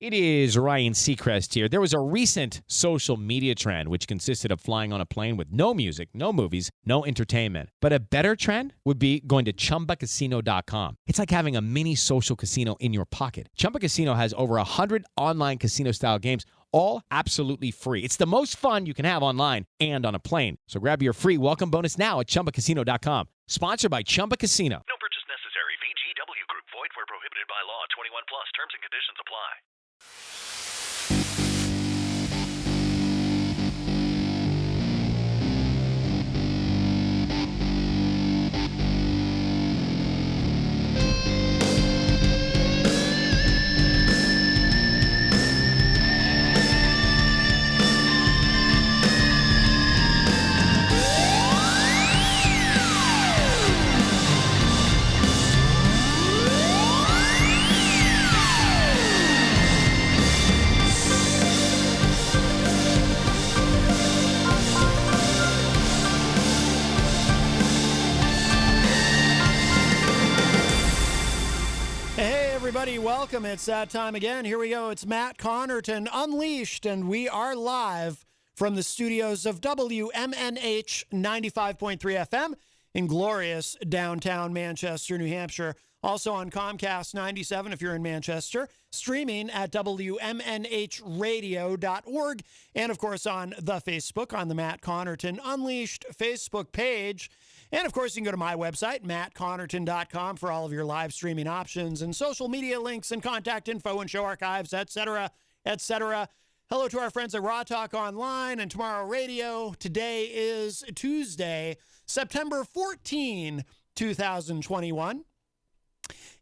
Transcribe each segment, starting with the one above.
It is Ryan Seacrest here. There was a recent social media trend which consisted of flying on a plane with no music, no movies, no entertainment. But a better trend would be going to ChumbaCasino.com. It's like having a mini social casino in your pocket. Chumba Casino has over 100 online casino-style games, all absolutely free. It's the most fun you can have online and on a plane. So grab your free welcome bonus now at ChumbaCasino.com. Sponsored by Chumba Casino. No purchase necessary. VGW Group. Void where prohibited by law. 21 plus. Terms and conditions apply. Everybody, welcome. It's that time again. Here we go. It's Matt Connarton Unleashed, and we are live from the studios of WMNH 95.3 FM in glorious downtown Manchester, New Hampshire. Also on Comcast 97 if you're in Manchester, streaming at WMNHradio.org, and of course on the Facebook, on the Matt Connarton Unleashed Facebook page. And, of course, you can go to my website, mattconnerton.com, for all of your live streaming options and social media links and contact info and show archives, etc., etc. Hello to our friends at Raw Talk Online and Tomorrow Radio. Today is Tuesday, September 14, 2021.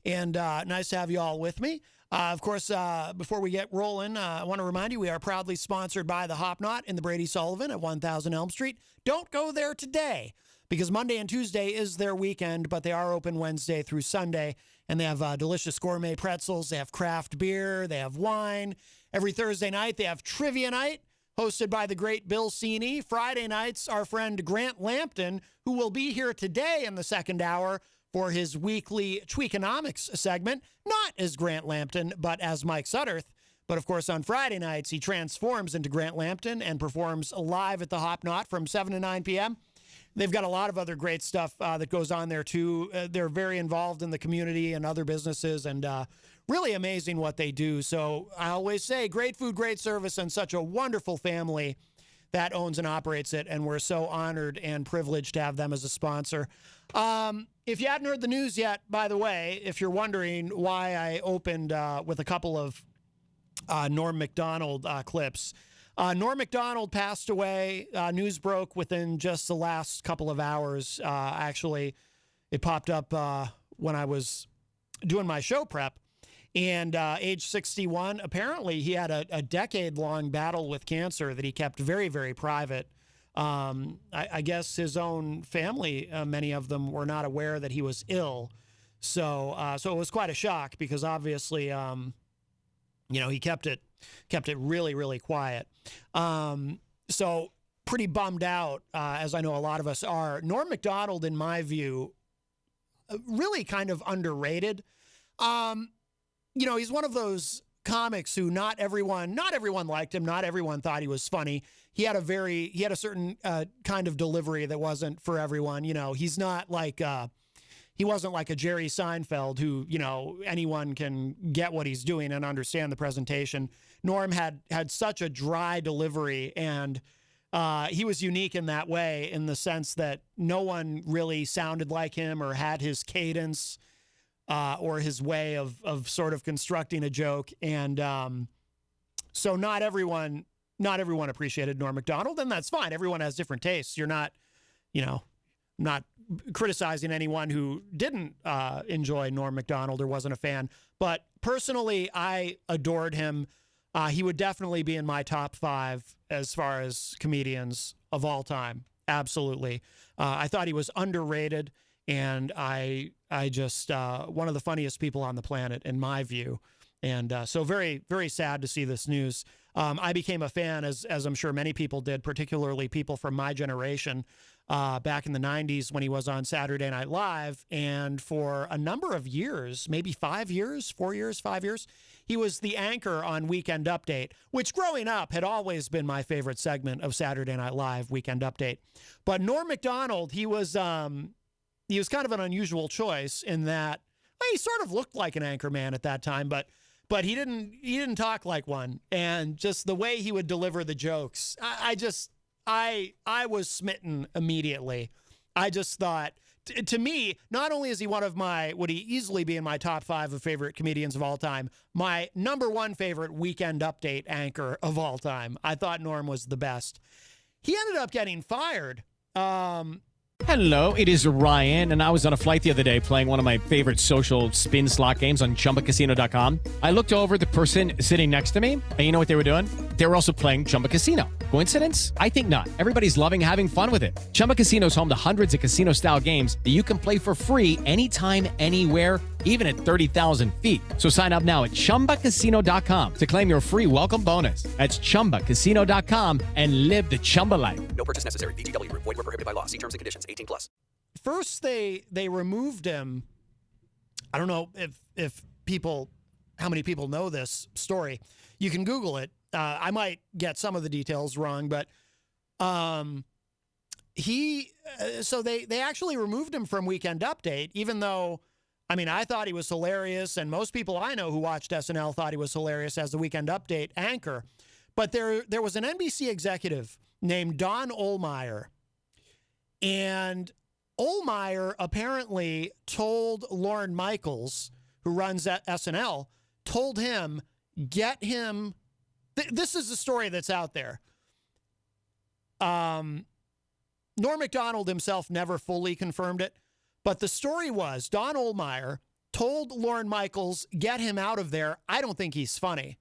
And nice to have you all with me. Of course, before we get rolling, I want to remind you we are proudly sponsored by the Hop Knot in the Brady Sullivan at 1000 Elm Street. Don't go there today, because Monday and Tuesday is their weekend, but they are open Wednesday through Sunday, and they have delicious gourmet pretzels, they have craft beer, they have wine. Every Thursday night, they have trivia night, hosted by the great Bill Cini. Friday nights, our friend Grant Lampton, who will be here today in the second hour for his weekly Tweakonomics segment, not as Grant Lampton, but as Mike Sutterth. But, of course, on Friday nights, he transforms into Grant Lampton and performs live at the Hop Knot from 7 to 9 p.m., They've got a lot of other great stuff that goes on there, too. They're very involved in the community and other businesses, and really amazing what they do. So I always say great food, great service, and such a wonderful family that owns and operates it, and we're so honored and privileged to have them as a sponsor. If you hadn't heard the news yet, by the way, if you're wondering why I opened with a couple of Norm Macdonald clips, Norm Macdonald passed away. News broke within just the last couple of hours. Actually, it popped up when I was doing my show prep. And age 61, apparently he had a decade-long battle with cancer that he kept very, very private. I guess his own family, many of them, were not aware that he was ill. So it was quite a shock because obviously, he kept it really, really quiet. So pretty bummed out, as I know a lot of us are. Norm Macdonald, in my view, really kind of underrated. He's one of those comics who not everyone liked him. Not everyone thought he was funny. He had a certain kind of delivery that wasn't for everyone. He's not like, he wasn't like a Jerry Seinfeld who, anyone can get what he's doing and understand the presentation. Norm had such a dry delivery, and he was unique in that way, in the sense that no one really sounded like him or had his cadence or his way of sort of constructing a joke. And so not everyone appreciated Norm Macdonald, and that's fine. Everyone has different tastes. You're not, not criticizing anyone who didn't enjoy Norm Macdonald or wasn't a fan. But personally, I adored him. He would definitely be in my top 5 as far as comedians of all time. Absolutely. I thought he was underrated, and I just one of the funniest people on the planet, in my view. And so very, very sad to see this news. I became a fan, as I'm sure many people did, particularly people from my generation, back in the 90s when he was on Saturday Night Live. And for a number of years, maybe 5 years, he was the anchor on Weekend Update, which growing up had always been my favorite segment of Saturday Night Live, Weekend Update. But Norm Macdonald, he was kind of an unusual choice in that he sort of looked like an anchor man at that time, but he didn't talk like one. And just the way he would deliver the jokes, I was smitten immediately. I just thought, to me, not only is he would he easily be in my top 5 of favorite comedians of all time, my number 1 favorite Weekend Update anchor of all time. I thought Norm was the best. He ended up getting fired. Hello, it is Ryan, and I was on a flight the other day playing one of my favorite social spin slot games on ChumbaCasino.com. I looked over at the person sitting next to me, and you know what they were doing? They were also playing Chumba Casino. Coincidence? I think not. Everybody's loving having fun with it. Chumba Casino is home to hundreds of casino-style games that you can play for free anytime, anywhere, even at 30,000 feet. So sign up now at ChumbaCasino.com to claim your free welcome bonus. That's ChumbaCasino.com and live the Chumba life. No purchase necessary. VGW Group. Void where prohibited by law. See terms and conditions. 18+. First, they removed him. I don't know how many people know this story. You can Google it. I might get some of the details wrong, but so they actually removed him from Weekend Update, even though, I mean, I thought he was hilarious, and most people I know who watched SNL thought he was hilarious as the Weekend Update anchor. But there was an NBC executive named Don Ohlmeyer, and Ohlmeyer apparently told Lorne Michaels, who runs at SNL, told him, get him. This is the story that's out there. Norm Macdonald himself never fully confirmed it, but the story was Don Ohlmeyer told Lorne Michaels, get him out of there. I don't think he's funny.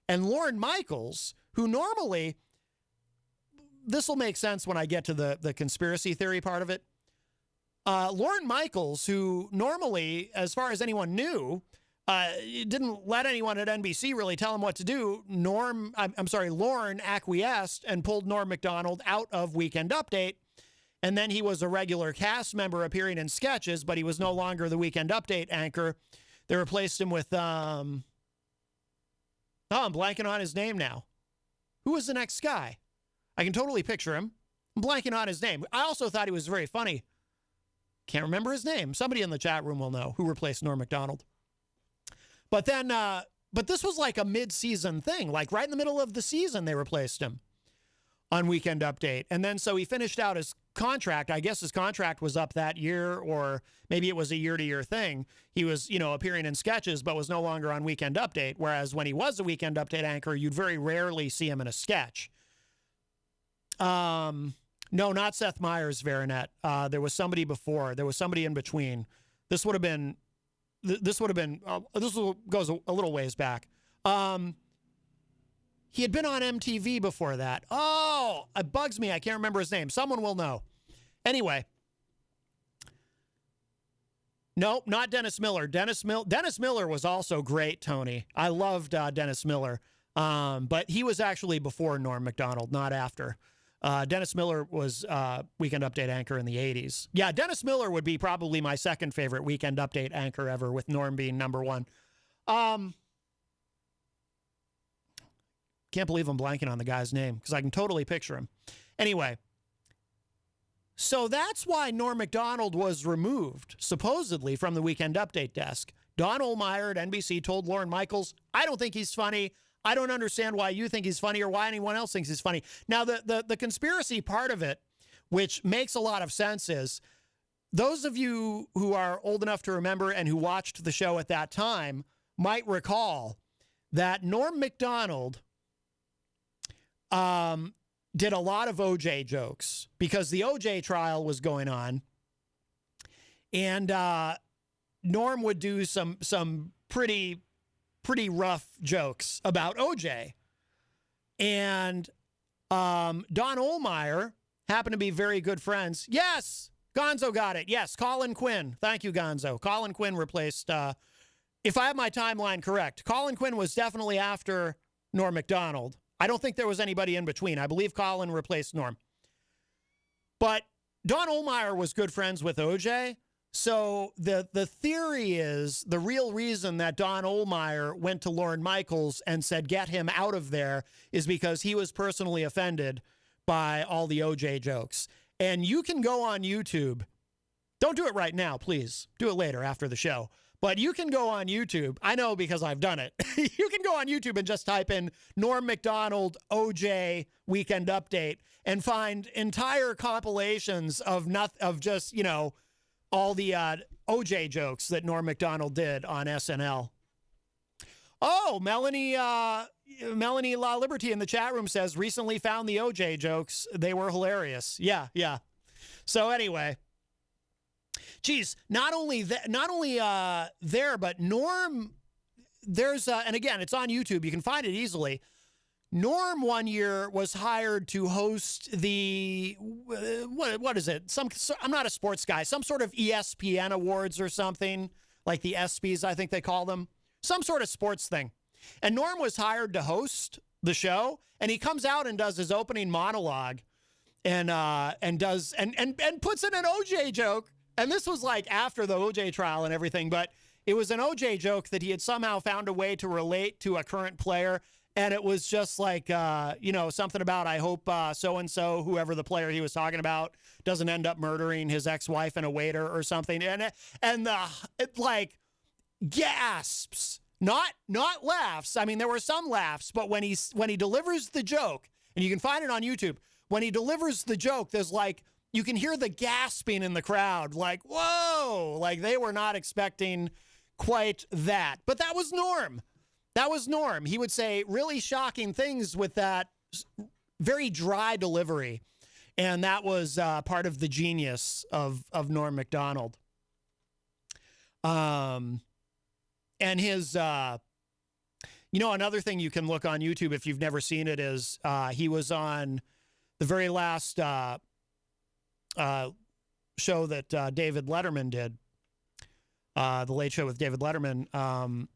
And Lorne Michaels, who normally, this will make sense when I get to the conspiracy theory part of it. Lorne Michaels, who normally, as far as anyone knew, didn't let anyone at NBC really tell him what to do. Lorne acquiesced and pulled Norm Macdonald out of Weekend Update. And then he was a regular cast member appearing in sketches, but he was no longer the Weekend Update anchor. They replaced him with, I'm blanking on his name now. Who was the next guy? I can totally picture him. I'm blanking on his name. I also thought he was very funny. Can't remember his name. Somebody in the chat room will know who replaced Norm Macdonald. But then, but this was like a mid-season thing. Like right in the middle of the season, they replaced him on Weekend Update. And then so he finished out his contract. I guess his contract was up that year, or maybe it was a year-to-year thing. He was, appearing in sketches, but was no longer on Weekend Update. Whereas when he was a Weekend Update anchor, you'd very rarely see him in a sketch. No, not Seth Meyers, Veronet. There was somebody before. There was somebody in between. This goes a little ways back. He had been on MTV before that. Oh, it bugs me. I can't remember his name. Someone will know. Anyway. Nope, not Dennis Miller. Dennis Miller was also great, Tony. I loved Dennis Miller. But he was actually before Norm Macdonald, not after. Dennis Miller was Weekend Update anchor in the 80s. Yeah, Dennis Miller would be probably my second favorite Weekend Update anchor ever, with Norm being number 1. Can't believe I'm blanking on the guy's name, because I can totally picture him. Anyway, so that's why Norm Macdonald was removed, supposedly, from the Weekend Update desk. Don Ohlmeyer at NBC told Lorne Michaels, I don't think he's funny. I don't understand why you think he's funny or why anyone else thinks he's funny. Now, the conspiracy part of it, which makes a lot of sense, is those of you who are old enough to remember and who watched the show at that time might recall that Norm Macdonald did a lot of OJ jokes because the OJ trial was going on. And Norm would do some pretty rough jokes about OJ. And Don Ohlmeyer happened to be very good friends. Yes, Gonzo got it. Yes, Colin Quinn. Thank you, Gonzo. Colin Quinn replaced, if I have my timeline correct, Colin Quinn was definitely after Norm Macdonald. I don't think there was anybody in between. I believe Colin replaced Norm. But Don Ohlmeyer was good friends with OJ. So the theory is the real reason that Don Ohlmeyer went to Lorne Michaels and said, get him out of there, is because he was personally offended by all the OJ jokes. And you can go on YouTube. Don't do it right now, please. Do it later after the show. But you can go on YouTube. I know because I've done it. You can go on YouTube and just type in Norm Macdonald OJ Weekend Update and find entire compilations of just, all the OJ jokes that Norm Macdonald did on SNL. Oh, Melanie La Liberty in the chat room says, recently found the OJ jokes. They were hilarious. Yeah. So anyway, geez, not only there, but Norm, there's, and again, it's on YouTube. You can find it easily. Norm one year was hired to host the, what is it? I'm not a sports guy, some sort of ESPN awards or something, like the ESPYs, I think they call them, some sort of sports thing. And Norm was hired to host the show, and he comes out and does his opening monologue and puts in an OJ joke. And this was like after the OJ trial and everything, but it was an OJ joke that he had somehow found a way to relate to a current player. And it was just like, something about, I hope so-and-so, whoever the player he was talking about, doesn't end up murdering his ex-wife and a waiter or something. And like gasps, not laughs. I mean, there were some laughs, but when he delivers the joke, and you can find it on YouTube, when he delivers the joke, there's like, you can hear the gasping in the crowd, like, whoa, like they were not expecting quite that. But that was Norm. That was Norm. He would say really shocking things with that very dry delivery. And that was part of the genius of Norm Macdonald. And his, another thing you can look on YouTube if you've never seen it is he was on the very last show that David Letterman did, The Late Show with David Letterman.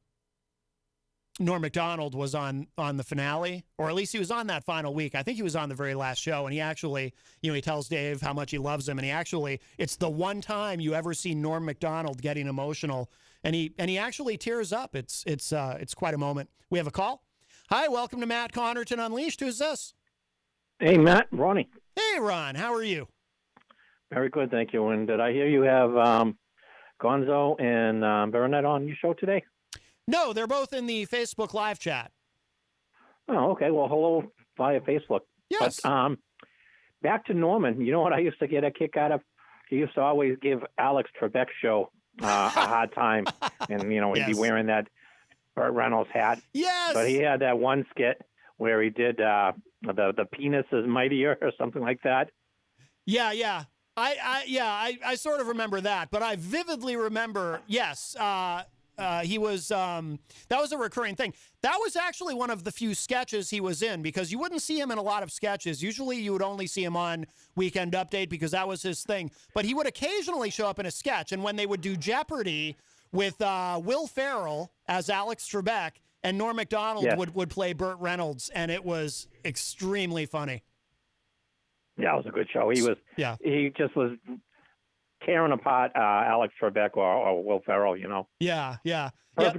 Norm Macdonald was on the finale, or at least he was on that final week. I think he was on the very last show, and he actually, he tells Dave how much he loves him, and it's the one time you ever see Norm Macdonald getting emotional, and he actually tears up. It's quite a moment. We have a call. Hi, welcome to Matt Connarton Unleashed. Who's this? Hey, Matt, Ronnie. Hey, Ron. How are you? Very good, thank you. And did I hear you have Gonzo and Baronet on your show today? No, they're both in the Facebook live chat. Oh, okay. Well, hello via Facebook. Yes. But, back to Norman. You know what I used to get a kick out of? He used to always give Alex Trebek's show a hard time. And, he'd be wearing that Burt Reynolds hat. Yes. But he had that one skit where he did the penis is mightier or something like that. Yeah. I sort of remember that, but I vividly remember, yes, he was, that was a recurring thing. That was actually one of the few sketches he was in, because you wouldn't see him in a lot of sketches. Usually you would only see him on Weekend Update because that was his thing. But he would occasionally show up in a sketch. And when they would do Jeopardy with Will Ferrell as Alex Trebek and Norm Macdonald would play Burt Reynolds, and it was extremely funny. Yeah, it was a good show. He just was tearing apart Alex Trebek or Will Ferrell, Yeah.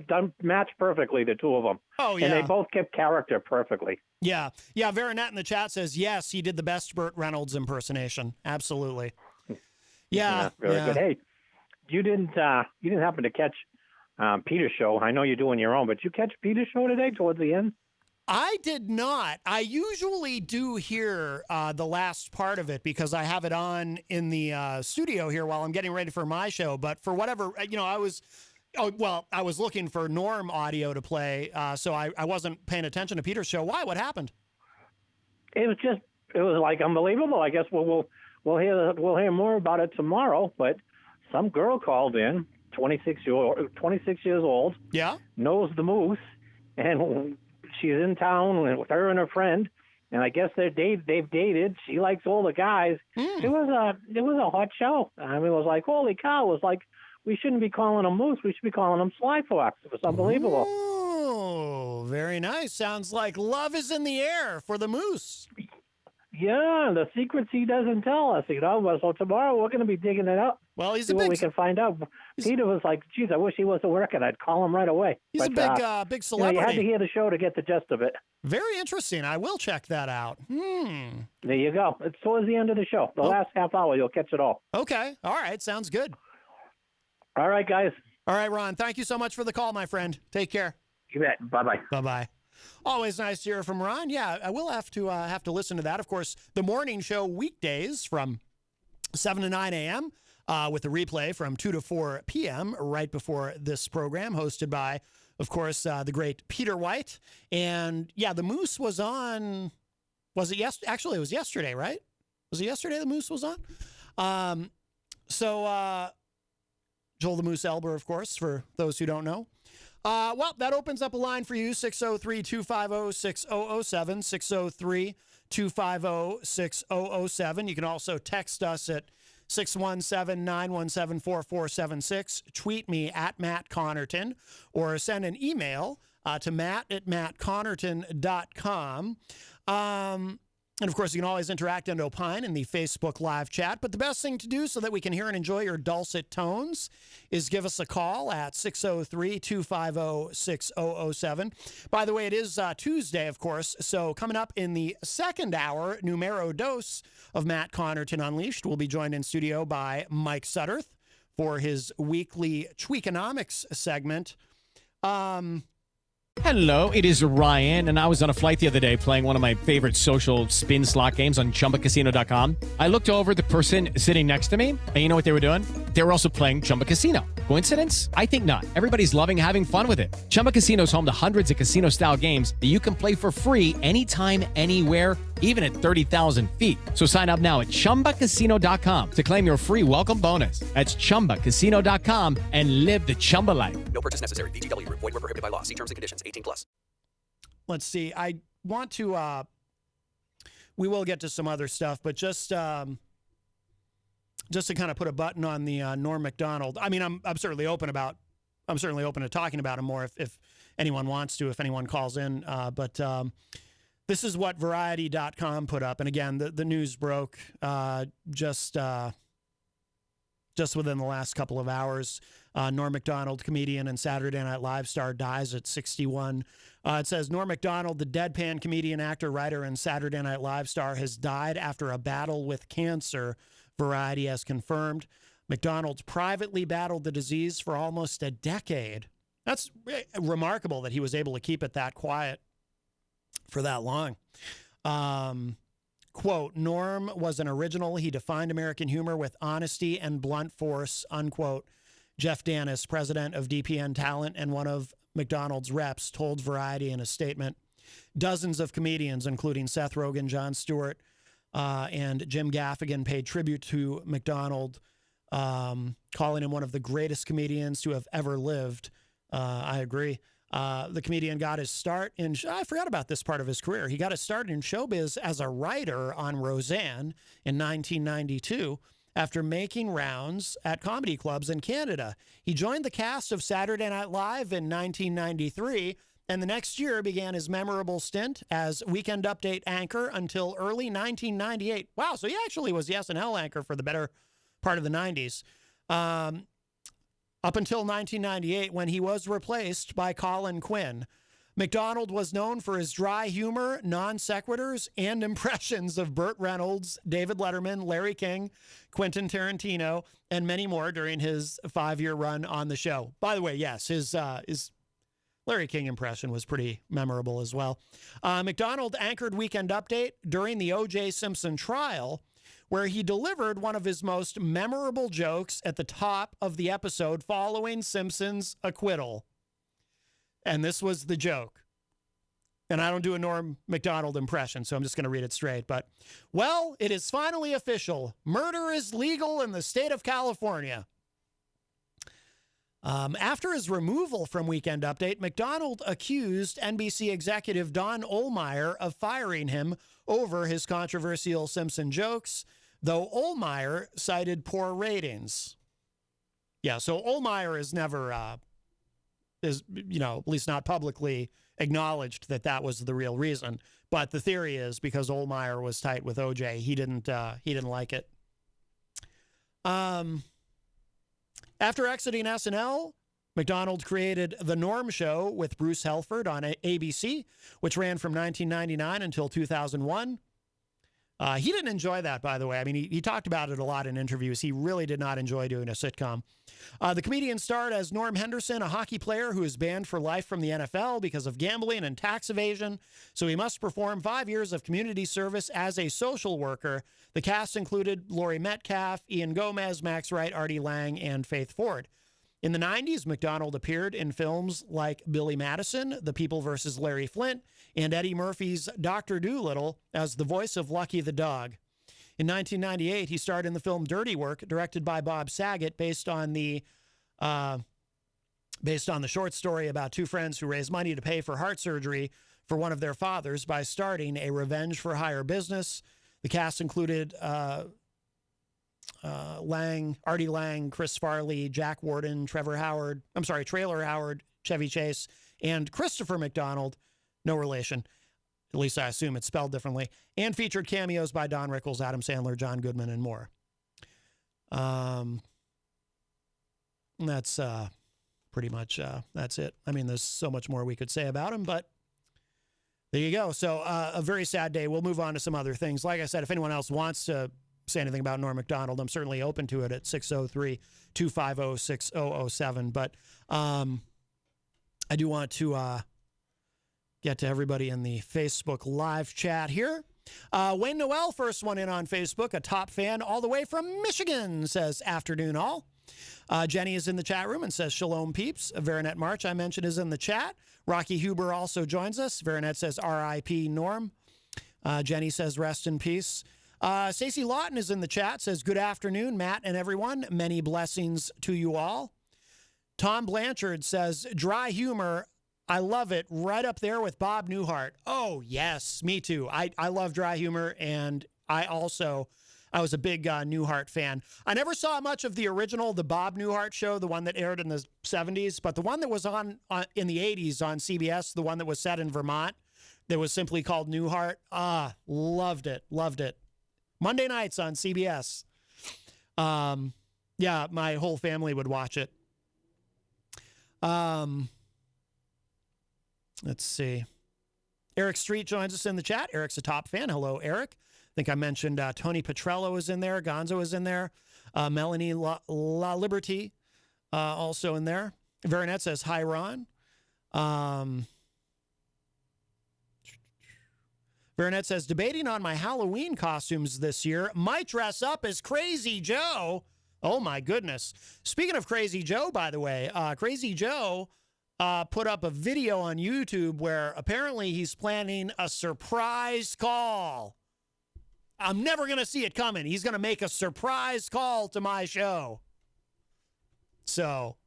Done matched perfectly, the two of them. Oh, yeah. And they both kept character perfectly. Yeah. Veronet in the chat says, yes, he did the best Burt Reynolds impersonation. Absolutely. Yeah. Very good. Hey, you didn't happen to catch Peter's show. I know you're doing your own, but you catch Peter's show today towards the end? I did not. I usually do hear the last part of it because I have it on in the studio here while I'm getting ready for my show. But for whatever, I was looking for Norm audio to play, so I wasn't paying attention to Peter's show. Why? What happened? It was like unbelievable. I guess we'll hear more about it tomorrow. But some girl called in, 26 years old. Yeah. Knows the Moose, and she's in town with her and her friend, and I guess they've dated. She likes all the guys. It was a hot show. I mean, it was like, holy cow! It was like, we shouldn't be calling them Moose. We should be calling them Sly Fox. It was unbelievable. Oh, very nice. Sounds like love is in the air for the Moose. Yeah, the secrets he doesn't tell us, So tomorrow we're going to be digging it up. Well, he's see a what big. we can find out. Peter was like, "Geez, I wish he wasn't working. I'd call him right away." He's a big celebrity. You had to hear the show to get the gist of it. Very interesting. I will check that out. There you go. It's towards the end of the show. The last half hour, you'll catch it all. Okay. All right. Sounds good. All right, guys. All right, Ron. Thank you so much for the call, my friend. Take care. You bet. Bye-bye. Bye-bye. Always nice to hear from Ron. Yeah, I will have to listen to that. Of course, the morning show weekdays from 7 to 9 a.m. With a replay from 2 to 4 p.m. right before this program, hosted by, of course, the great Peter White. And yeah, the Moose was on. Was it Actually, it was yesterday, right? Was it yesterday the Moose was on? Joel the Moose Elber, of course, for those who don't know. Well, that opens up a line for you, 603-250-6007, 603-250-6007. You can also text us at 617-917-4476. Tweet me at Matt Connarton, or send an email to matt@mattconnerton.com. And, of course, you can always interact and opine in the Facebook live chat. But the best thing to do so that we can hear and enjoy your dulcet tones is give us a call at 603-250-6007. By the way, it is Tuesday, of course. So coming up in the second hour, numero dos of Matt Connarton Unleashed, we'll be joined in studio by Mike Sutterth for his weekly Tweakonomics segment. Hello, it is Ryan, and I was on a flight the other day playing one of my favorite social spin slot games on ChumbaCasino.com. I looked over at the person sitting next to me, and you know what they were doing? They were also playing Chumba Casino. Coincidence? I think not. Everybody's loving having fun with it. Chumba Casino is home to hundreds of casino-style games that you can play for free anytime, anywhere, even at 30,000 feet. So sign up now at ChumbaCasino.com to claim your free welcome bonus. That's ChumbaCasino.com and live the Chumba life. No purchase necessary. VGW Group. Void where prohibited by law. See terms and conditions. 18+. Let's see. I want to. We will get to some other stuff, but just to kind of put a button on the Norm Macdonald. I mean, I'm certainly open to talking about him more if anyone wants to, if anyone calls in. But this is what Variety.com put up, and again, the news broke just within the last couple of hours. Norm Macdonald, comedian and Saturday Night Live star, dies at 61. It says, Norm Macdonald, the deadpan comedian, actor, writer, and Saturday Night Live star, has died after a battle with cancer, Variety has confirmed. Macdonald privately battled the disease for almost a decade. That's remarkable that he was able to keep it that quiet for that long. Quote, Norm was an original. He defined American humor with honesty and blunt force, unquote. Jeff Danis, president of DPN Talent and one of Macdonald's reps, told Variety in a statement. Dozens of comedians, including Seth Rogen, Jon Stewart, and Jim Gaffigan, paid tribute to Macdonald, calling him one of the greatest comedians to have ever lived. I agree. The comedian got his start in, I forgot about this part of his career. He got his start in showbiz as a writer on Roseanne in 1992 after making rounds at comedy clubs in Canada. He joined the cast of Saturday Night Live in 1993, and the next year began his memorable stint as Weekend Update anchor until early 1998. Wow, so he actually was the SNL anchor for the better part of the 90s. Up until 1998, when he was replaced by Colin Quinn. Macdonald was known for his dry humor, non sequiturs, and impressions of Burt Reynolds, David Letterman, Larry King, Quentin Tarantino, and many more during his 5-year run on the show. By the way, yes, his Larry King impression was pretty memorable as well. Macdonald anchored Weekend Update during the O.J. Simpson trial, where he delivered one of his most memorable jokes at the top of the episode following Simpson's acquittal. And this was the joke. And I don't do a Norm Macdonald impression, so I'm just going to read it straight. But, well, it is finally official. Murder is legal in the state of California. After his removal from Weekend Update, Macdonald accused NBC executive Don Ohlmeyer of firing him over his controversial Simpson jokes, though Ohlmeyer cited poor ratings. Yeah, so Ohlmeyer is never is, at least not publicly acknowledged that was the real reason. But the theory is because Ohlmeyer was tight with OJ, he didn't like it. After exiting SNL, McDonald created The Norm Show with Bruce Helford on ABC, which ran from 1999 until 2001. He didn't enjoy that, by the way. I mean, he talked about it a lot in interviews. He really did not enjoy doing a sitcom. The comedian starred as Norm Henderson, a hockey player who is banned for life from the NFL because of gambling and tax evasion. So he must perform 5 years of community service as a social worker. The cast included Laurie Metcalf, Ian Gomez, Max Wright, Artie Lang, and Faith Ford. In the 90s, McDonald appeared in films like Billy Madison, The People vs. Larry Flint, and Eddie Murphy's Dr. Dolittle as the voice of Lucky the dog. In 1998, he starred in the film Dirty Work, directed by Bob Saget, based on the short story about two friends who raise money to pay for heart surgery for one of their fathers by starting a revenge-for-hire business. The cast included Artie Lang, Chris Farley, Jack Warden, Traylor Howard, Chevy Chase, and Christopher McDonald, no relation. At least I assume it's spelled differently, and featured cameos by Don Rickles, Adam Sandler, John Goodman, and more. That's pretty much, that's it. I mean, there's so much more we could say about him, but there you go. So a very sad day. We'll move on to some other things. Like I said, if anyone else wants to say anything about Norm Macdonald, I'm certainly open to it at 603-250-6007. But I do want to get to everybody in the Facebook live chat here. Wayne Noel, first one in on Facebook, a top fan all the way from Michigan, says, afternoon all. Jenny is in the chat room and says, shalom peeps. Veronet March, I mentioned, is in the chat. Rocky Huber also joins us. Veronet says, R.I.P. Norm. Jenny says, rest in peace. Stacey Lawton is in the chat, says, good afternoon, Matt and everyone. Many blessings to you all. Tom Blanchard says, dry humor, I love it, right up there with Bob Newhart. Oh, yes, me too. I love dry humor, and I was a big Newhart fan. I never saw much of the original, the Bob Newhart show, the one that aired in the 70s, but the one that was on in the 80s on CBS, the one that was set in Vermont, that was simply called Newhart. Loved it. Monday nights on CBS. Yeah, my whole family would watch it. Let's see. Eric Street joins us in the chat. Eric's a top fan. Hello, Eric. I think I mentioned Tony Petrello is in there. Gonzo is in there. Melanie La Liberty also in there. Veronet says, hi, Ron. Veronet says, debating on my Halloween costumes this year. Might dress up as Crazy Joe. Oh, my goodness. Speaking of Crazy Joe, by the way, Crazy Joe put up a video on YouTube where apparently he's planning a surprise call. I'm never going to see it coming. He's going to make a surprise call to my show. So,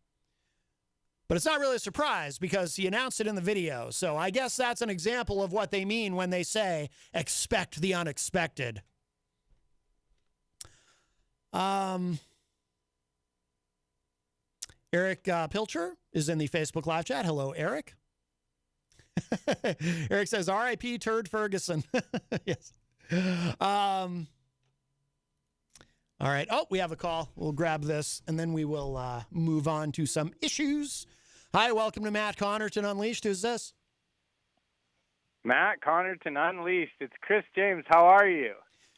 but it's not really a surprise because he announced it in the video. So I guess that's an example of what they mean when they say, expect the unexpected. Eric Pilcher is in the Facebook live chat. Hello, Eric. Eric says, R.I.P. Turd Ferguson. Yes. All right. Oh, we have a call. We'll grab this, and then we will move on to some issues. Hi, welcome to Matt Connarton Unleashed. Who's this? Matt Connarton Unleashed. It's Chris James. How are you?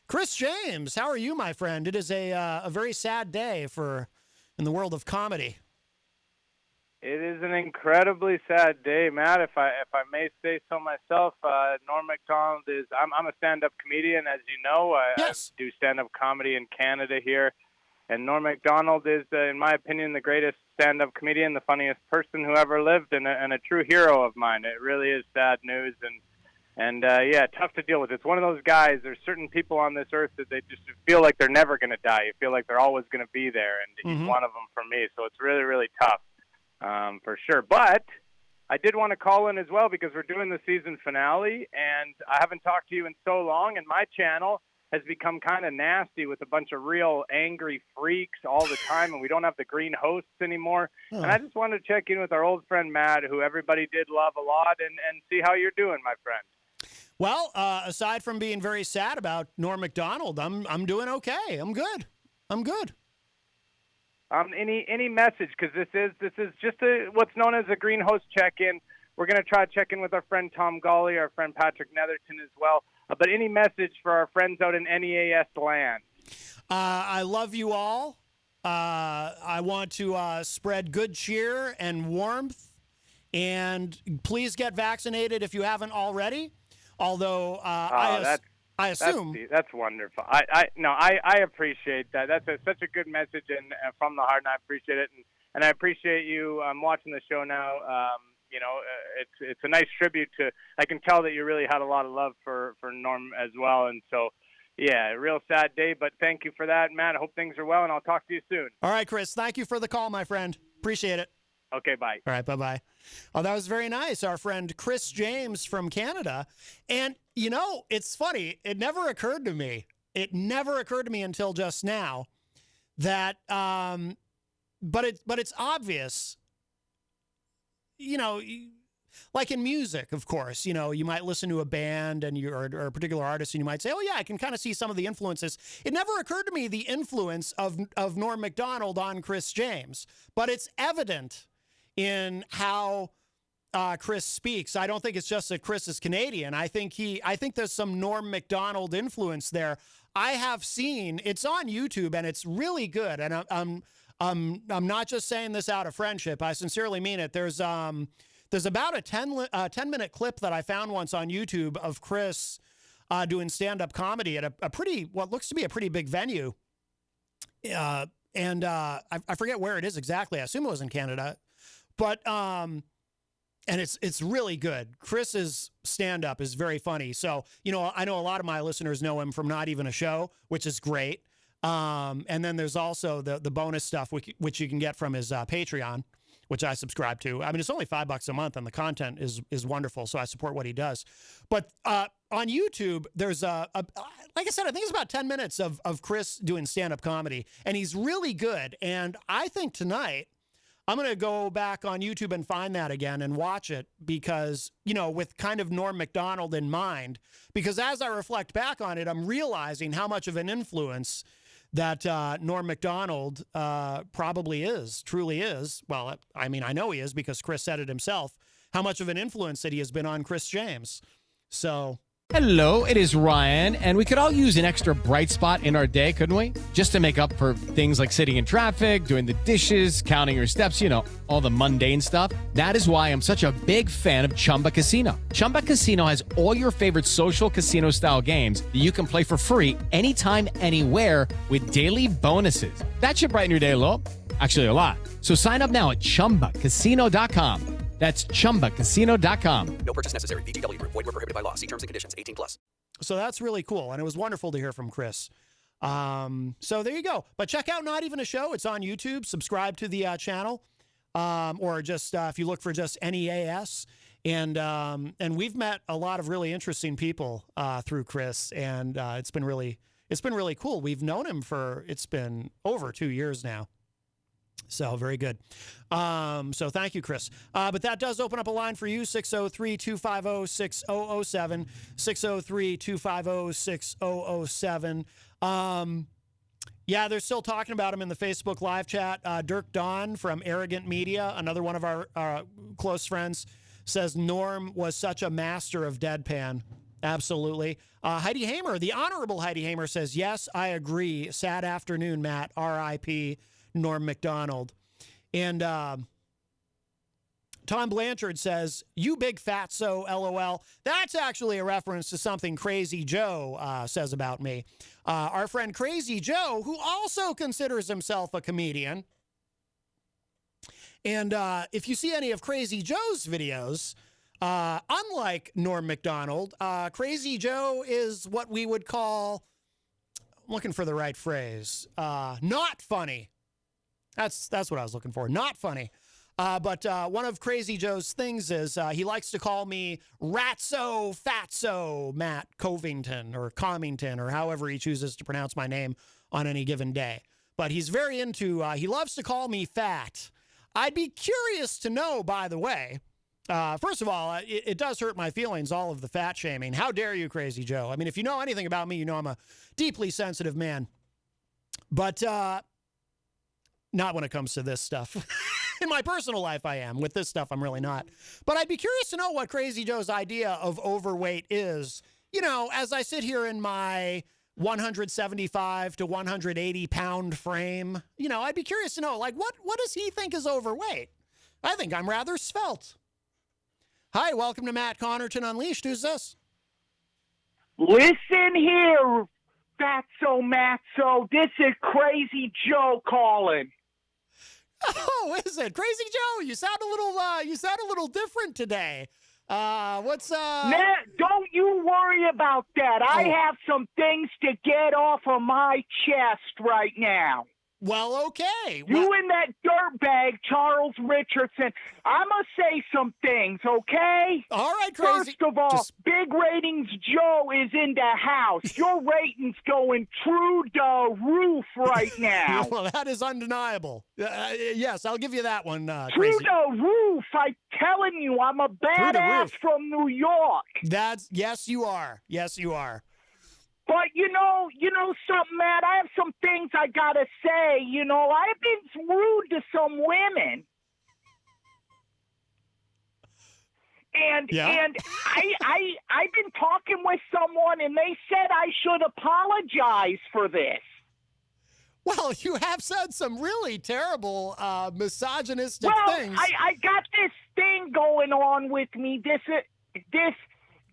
Chris James, how are you, my friend? It is a very sad day in the world of comedy. It is an incredibly sad day, Matt. If I may say so myself, Norm Macdonald is. I'm a stand-up comedian, as you know. Yes. I do stand-up comedy in Canada here, and Norm Macdonald is, in my opinion, the greatest stand-up comedian, the funniest person who ever lived, and a true hero of mine. It really is sad news, and yeah, tough to deal with. It's one of those guys. There's certain people on this earth that they just feel like they're never going to die. You feel like they're always going to be there, and he's one of them for me. So it's really, really tough. For sure. But I did want to call in as well because we're doing the season finale, and I haven't talked to you in so long, and my channel has become kind of nasty with a bunch of real angry freaks all the time, and we don't have the green hosts anymore. And I just wanted to check in with our old friend Matt, who everybody did love a lot, and see how you're doing, my friend. Well, aside from being very sad about Norm Macdonald, I'm doing okay. I'm good. Any message, because this is just what's known as a green host check-in. We're going to try to check in with our friend Tom Golly, our friend Patrick Netherton as well. But any message for our friends out in NEAS land? I love you all. I want to spread good cheer and warmth. And please get vaccinated if you haven't already. Although I assume that's wonderful. I appreciate that. That's such a good message and from the heart, and I appreciate it. And I appreciate you watching the show now. It's a nice tribute to. I can tell that you really had a lot of love for Norm as well, and so yeah, a real sad day. But thank you for that, Matt. I hope things are well, and I'll talk to you soon. All right, Chris. Thank you for the call, my friend. Appreciate it. Okay, bye. All right, bye-bye. Oh, that was very nice. Our friend Chris James from Canada. And, it's funny. It never occurred to me. Until just now that, but it's obvious, like in music, of course, you might listen to a band and or a particular artist and you might say, oh yeah, I can kind of see some of the influences. It never occurred to me the influence of Norm Macdonald on Chris James, but it's evident in how Chris speaks. I don't think it's just that Chris is Canadian. I think there's some Norm Macdonald influence there. I have seen, it's on YouTube and it's really good. And I'm not just saying this out of friendship. I sincerely mean it. There's about a 10-minute clip that I found once on YouTube of Chris doing stand-up comedy at what looks to be a pretty big venue. I forget where it is exactly. I assume it was in Canada. But and it's really good. Chris's stand-up is very funny. So, I know a lot of my listeners know him from Not Even a Show, which is great. And then there's also the bonus stuff, which you can get from his Patreon, which I subscribe to. I mean, it's only $5 a month, and the content is wonderful, so I support what he does. But on YouTube, there's like I said, I think it's about 10 minutes of Chris doing stand-up comedy, and he's really good. And I think tonight, I'm going to go back on YouTube and find that again and watch it because, with kind of Norm Macdonald in mind, because as I reflect back on it, I'm realizing how much of an influence that Norm Macdonald truly is. Well, I mean, I know he is because Chris said it himself, how much of an influence that he has been on Chris James. So... Hello, it is Ryan, and we could all use an extra bright spot in our day, couldn't we? Just to make up for things like sitting in traffic, doing the dishes, counting your steps, all the mundane stuff. That is why I'm such a big fan of Chumba Casino. Chumba Casino has all your favorite social casino-style games that you can play for free anytime, anywhere with daily bonuses. That should brighten your day a little. Actually, a lot. So sign up now at ChumbaCasino.com. That's ChumbaCasino.com. No purchase necessary. VGW Group. Void where prohibited by law. See terms and conditions. 18+. So that's really cool, and it was wonderful to hear from Chris. So there you go. But check out Not Even a Show. It's on YouTube. Subscribe to the channel, or just if you look for just NEAS. And we've met a lot of really interesting people through Chris, and it's been really cool. We've known him it's been over 2 years now. So very good. So thank you, Chris. But that does open up a line for you, 603-250-6007, 603-250-6007. Yeah, they're still talking about him in the Facebook live chat. Dirk Don from Arrogant Media, another one of our close friends, says Norm was such a master of deadpan. Absolutely. Heidi Hamer, the Honorable Heidi Hamer says, yes, I agree. Sad afternoon, Matt. R.I.P. Norm Macdonald. And Tom Blanchard says, you big fatso, LOL. That's actually a reference to something Crazy Joe says about me. Our friend Crazy Joe, who also considers himself a comedian. And if you see any of Crazy Joe's videos, unlike Norm Macdonald, Crazy Joe is what we would call, I'm looking for the right phrase, not funny. That's what I was looking for. Not funny. But one of Crazy Joe's things is he likes to call me Ratso Fatso Matt Covington or Comington or however he chooses to pronounce my name on any given day. But he's very into, he loves to call me fat. I'd be curious to know, by the way, first of all, it does hurt my feelings, all of the fat shaming. How dare you, Crazy Joe? I mean, if you know anything about me, you know I'm a deeply sensitive man. But not when it comes to this stuff. In my personal life, I am. With this stuff, I'm really not. But I'd be curious to know what Crazy Joe's idea of overweight is. You know, as I sit here in my 175 to 180 pound frame, you know, I'd be curious to know, like, what does he think is overweight? I think I'm rather svelte. Hi, welcome to Matt Connarton Unleashed. Who's this? Listen here, Fatso Matzo. This is Crazy Joe calling. Oh, is it Crazy Joe? You sound a little different today. What's Nah, don't you worry about that. I have some things to get off of my chest right now. Well, okay. You and that dirtbag, Charles Richardson. I'm going to say some things, okay? All right, Crazy. First of all, Big Ratings Joe is in the house. Your ratings going through the roof right now. Well, that is undeniable. Yes, I'll give you that one, Through Crazy. the roof. I'm telling you, I'm a badass from New York. Yes, you are. Yes, you are. But you know something, Matt, I have some things I gotta say. You know, I've been rude to some women. And I've been talking with someone and they said I should apologize for this. Well, you have said some really terrible misogynistic things. I got this thing going on with me.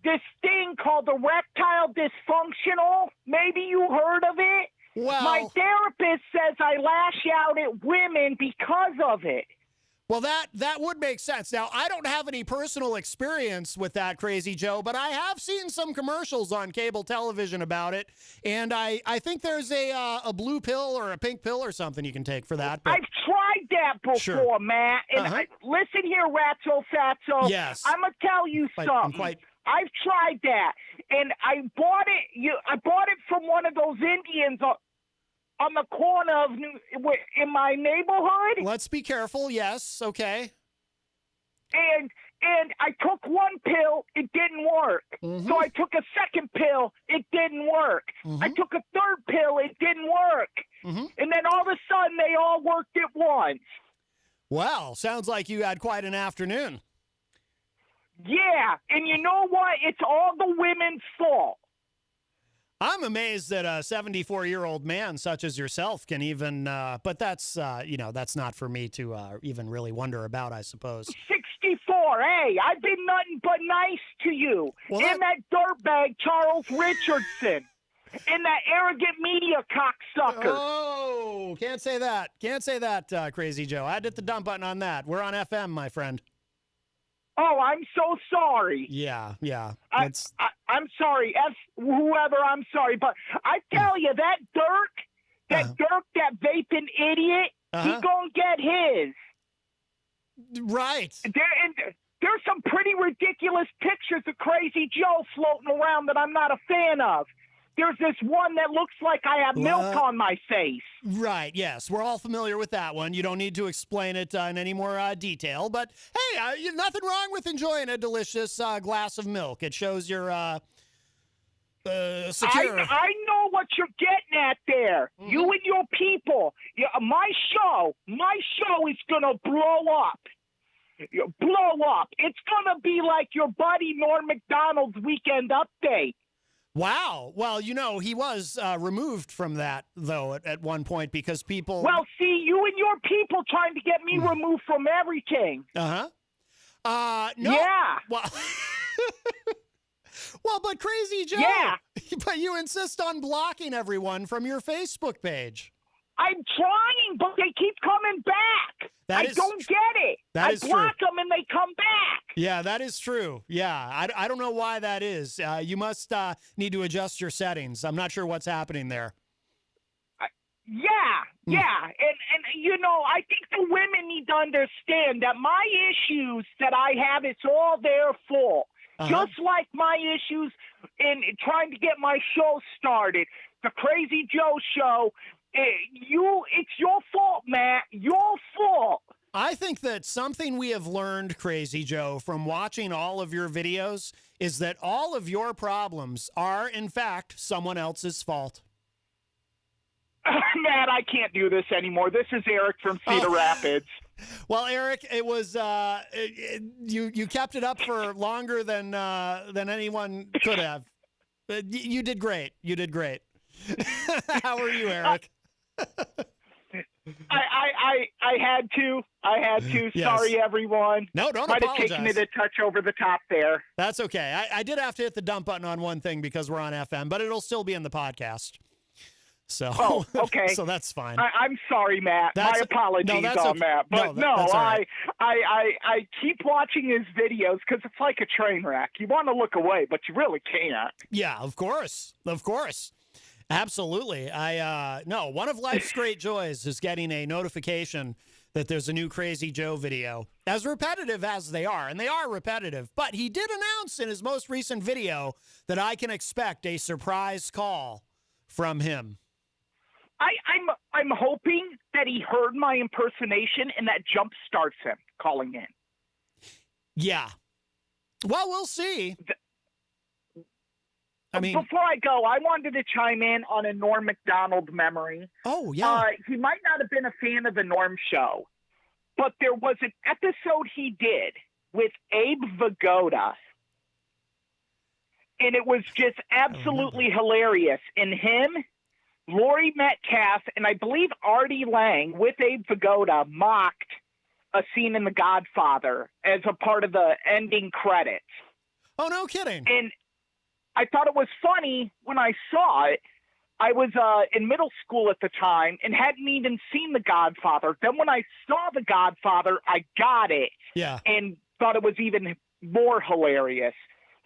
This thing called erectile dysfunctional. Maybe you heard of it. Well, my therapist says I lash out at women because of it. Well, that would make sense. Now, I don't have any personal experience with that, Crazy Joe, but I have seen some commercials on cable television about it, and I think there's a blue pill or a pink pill or something you can take for that. But I've tried that before, sure. Matt. And listen here, Ratso Fatso. Yes. I'm going to tell you something. I've tried that, and I bought it. I bought it from one of those Indians on the corner of in my neighborhood. Let's be careful. Yes, okay. And I took one pill, it didn't work. Mm-hmm. So I took a second pill, it didn't work. Mm-hmm. I took a third pill, it didn't work. Mm-hmm. And then all of a sudden, they all worked at once. Well, sounds like you had quite an afternoon. Yeah, and you know what? It's all the women's fault. I'm amazed that a 74-year-old man such as yourself can even, but that's, that's not for me to even really wonder about, I suppose. 64, hey, I've been nothing but nice to you. Well, and that dirtbag Charles Richardson. And that arrogant media cocksucker. Oh, can't say that. Can't say that, Crazy Joe. I'd hit the dump button on that. We're on FM, my friend. Oh, I'm so sorry. Yeah. I'm sorry. Whoever, I'm sorry. But I tell you, that Dirk, that vaping idiot, he gonna get his. Right. There's some pretty ridiculous pictures of Crazy Joe floating around that I'm not a fan of. There's this one that looks like I have milk on my face. Right, yes. We're all familiar with that one. You don't need to explain it in any more detail. But, hey, nothing wrong with enjoying a delicious glass of milk. It shows you're secure. I know what you're getting at there. Mm-hmm. You and your people. My show is going to blow up. Blow up. It's going to be like your buddy Norm Macdonald's Weekend Update. Wow. Well, he was removed from that, though, at one point because people... Well, see, you and your people trying to get me removed from everything. No. Yeah. Well, well, but Crazy Joe... Yeah. But you insist on blocking everyone from your Facebook page. I'm trying, but they keep coming back. I don't get it. I block them and they come back. Yeah, that is true. Yeah, I don't know why that is. You must need to adjust your settings. I'm not sure what's happening there. Yeah. And you know, I think the women need to understand that my issues that I have, it's all their fault. Just like my issues in trying to get my show started, the Crazy Joe show, it's your fault, Matt. Your fault. I think that something we have learned, Crazy Joe, from watching all of your videos is that all of your problems are, in fact, someone else's fault. Matt, I can't do this anymore. This is Eric from Cedar Rapids. Well, Eric, it was you kept it up for longer than anyone could have. You did great. You did great. How are you, Eric? I had to. Yes. Sorry, everyone. No, don't Might apologize. have taken it a touch over the top there. That's okay. I did have to hit the dump button on one thing because we're on FM, but it'll still be in the podcast. So, okay. So that's fine. I'm sorry, Matt. My apologies on that. But that's all right. I keep watching his videos because it's like a train wreck. You want to look away, but you really can't. Yeah, of course. Of course. Absolutely. One of life's great joys is getting a notification that there's a new Crazy Joe video, as repetitive as they are, and they are repetitive. But he did announce in his most recent video that I can expect a surprise call from him. I'm hoping that he heard my impersonation and that jump starts him calling in. Yeah. Well, we'll see. Before I go, I wanted to chime in on a Norm Macdonald memory. Oh, yeah. He might not have been a fan of the Norm show, but there was an episode he did with Abe Vigoda, and it was just absolutely hilarious. And him, Laurie Metcalf, and I believe Artie Lang with Abe Vigoda mocked a scene in The Godfather as a part of the ending credits. Oh, no kidding. And I thought it was funny when I saw it. I was in middle school at the time and hadn't even seen The Godfather. Then when I saw The Godfather, I got it. Yeah. And thought it was even more hilarious.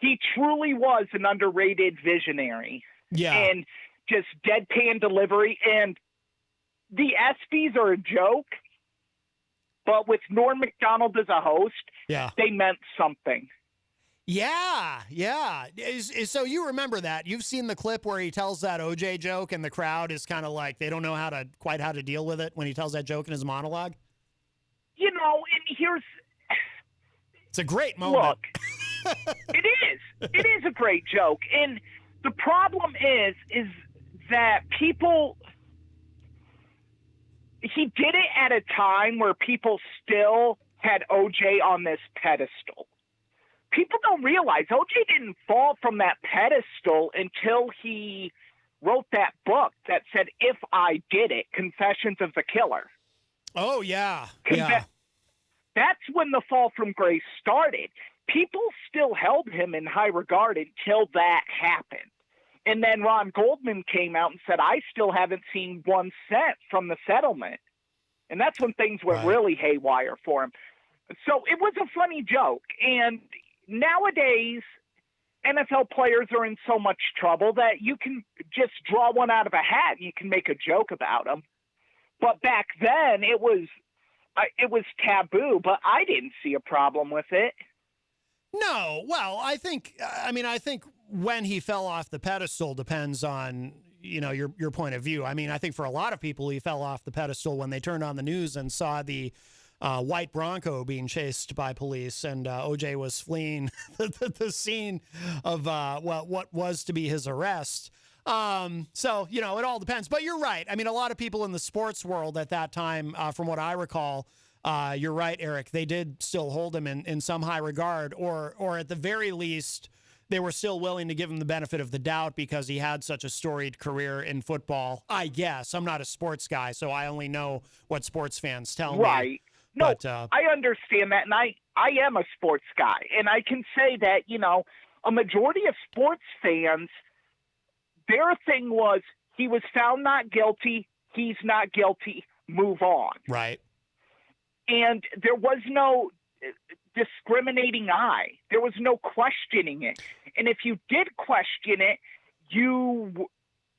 He truly was an underrated visionary. Yeah. And just deadpan delivery. And the ESPYs are a joke, but with Norm Macdonald as a host, they meant something. Yeah. So you remember that. You've seen the clip where he tells that OJ joke and the crowd is kind of like, they don't know how to deal with it when he tells that joke in his monologue? You know, and it's a great moment. Look, it is a great joke. And the problem is that he did it at a time where people still had OJ on this pedestal. People don't realize OJ didn't fall from that pedestal until he wrote that book that said, If I Did It, Confessions of the Killer. Oh, yeah. That's when the fall from grace started. People still held him in high regard until that happened. And then Ron Goldman came out and said, I still haven't seen 1 cent from the settlement. And that's when things went really haywire for him. So it was a funny joke. And nowadays, NFL players are in so much trouble that you can just draw one out of a hat and you can make a joke about them. But back then, it was taboo, but I didn't see a problem with it. No. Well, I think when he fell off the pedestal depends on, your point of view. I mean, I think for a lot of people, he fell off the pedestal when they turned on the news and saw the white Bronco being chased by police, and OJ was fleeing the scene of what was to be his arrest. So, it all depends. But you're right. I mean, a lot of people in the sports world at that time, from what I recall, you're right, Eric, they did still hold him in some high regard, or at the very least, they were still willing to give him the benefit of the doubt because he had such a storied career in football. I guess. I'm not a sports guy, so I only know what sports fans tell me. Right. No, but, I understand that, and I am a sports guy, and I can say that, a majority of sports fans, their thing was he was found not guilty, he's not guilty, move on. Right. And there was no discriminating eye. There was no questioning it. And if you did question it, you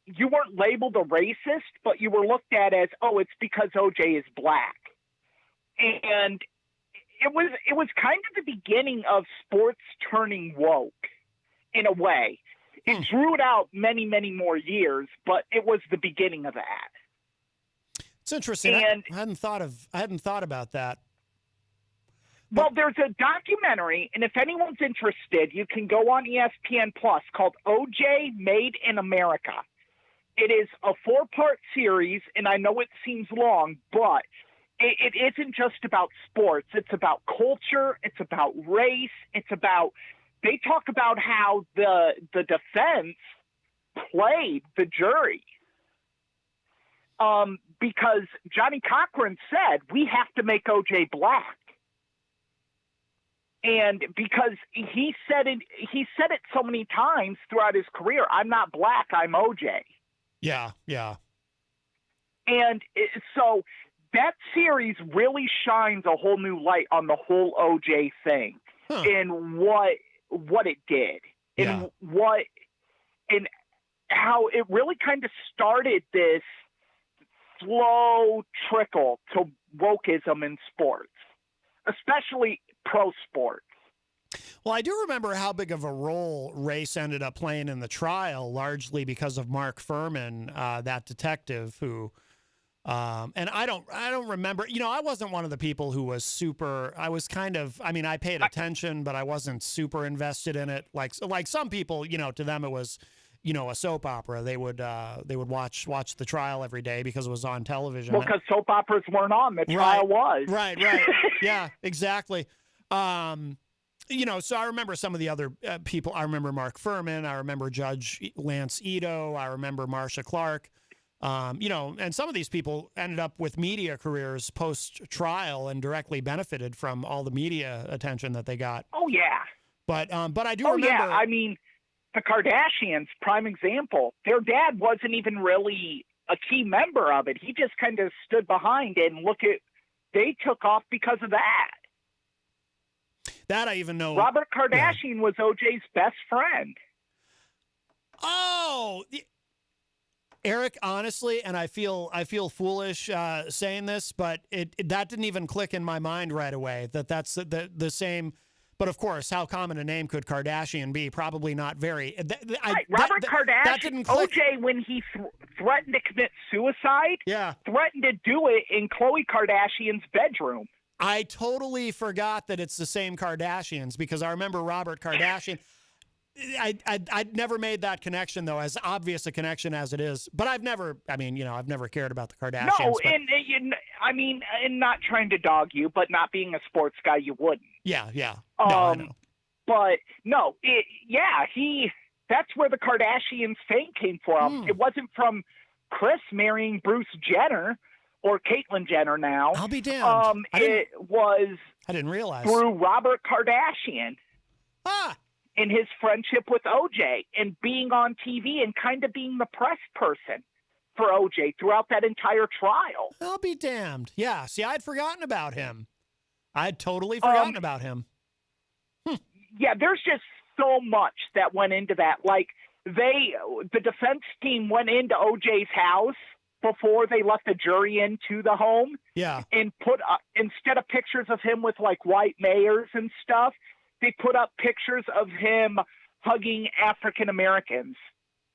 you weren't labeled a racist, but you were looked at as, oh, it's because OJ is black. And it was kind of the beginning of sports turning woke in a way. It drew it out many, many more years, but it was the beginning of that. It's interesting. And I hadn't thought about that. Well, there's a documentary, and if anyone's interested, you can go on ESPN Plus called OJ Made in America. It is a 4-part series, and I know it seems long, but it isn't just about sports. It's about culture. It's about race. They talk about how the defense played the jury. Because Johnny Cochran said, we have to make OJ black. And because he said it so many times throughout his career, I'm not black, I'm OJ. Yeah, yeah. And so that series really shines a whole new light on the whole OJ thing and what it did and and how it really kind of started this slow trickle to wokeism in sports, especially pro sports. Well, I do remember how big of a role race ended up playing in the trial, largely because of Mark Furman, that detective who, and I don't remember, I wasn't one of the people who was super, I was kind of, I paid attention, but I wasn't super invested in it. Like some people, to them it was, a soap opera. They would watch the trial every day because it was on television. Well, because soap operas weren't on, the trial was. Right. Yeah, exactly. So I remember some of the other people. I remember Mark Furman. I remember Judge Lance Ito. I remember Marcia Clark. And some of these people ended up with media careers post-trial and directly benefited from all the media attention that they got. Oh, yeah. But I do remember. Yeah. The Kardashians, prime example. Their dad wasn't even really a key member of it. He just kind of stood behind it, and they took off because of that. That I even know. Robert Kardashian was OJ's best friend. Oh, Eric, honestly, and I feel foolish saying this, but that didn't even click in my mind right away. That's the same. But of course, how common a name could Kardashian be? Probably not very. Robert Kardashian, that didn't click. OJ, when he threatened to commit suicide, threatened to do it in Khloe Kardashian's bedroom. I totally forgot that it's the same Kardashians because I remember Robert Kardashian. I'd never made that connection, though, as obvious a connection as it is. But I've never cared about the Kardashians. No, and not trying to dog you, but not being a sports guy, you wouldn't. Yeah. No, I know. But no, that's where the Kardashians fame came from. It wasn't from Kris marrying Bruce Jenner or Caitlyn Jenner now. I'll be damned. I didn't realize. Through Robert Kardashian. And his friendship with OJ and being on TV and kind of being the press person for OJ throughout that entire trial. I'll be damned. Yeah. See, I'd forgotten about him. I'd totally forgotten about him. Yeah, there's just so much that went into that. Like the defense team went into OJ's house before they let the jury into the home. Yeah. And put instead of pictures of him with like white mayors and stuff, they put up pictures of him hugging African Americans.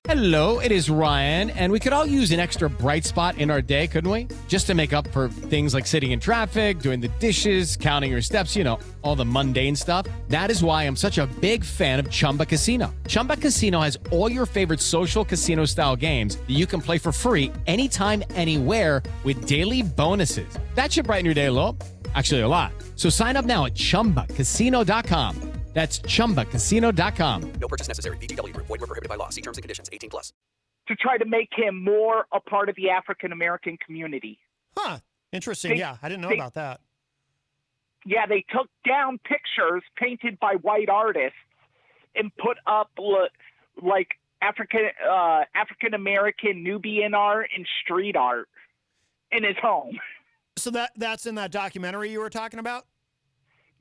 Hello, it is Ryan, and we could all use an extra bright spot in our day, couldn't we? Just to make up for things like sitting in traffic, doing the dishes, counting your steps, all the mundane stuff. That is why I'm such a big fan of Chumba Casino. Chumba Casino has all your favorite social casino-style games that you can play for free anytime, anywhere with daily bonuses. That should brighten your day a little. Actually, a lot. So sign up now at ChumbaCasino.com. That's ChumbaCasino.com. No purchase necessary. VGW Group. Void where prohibited by law. See terms and conditions. 18+. To try to make him more a part of the African American community. Huh. Interesting. I didn't know about that. Yeah, they took down pictures painted by white artists and put up like African American Nubian art and street art in his home. So that's in that documentary you were talking about?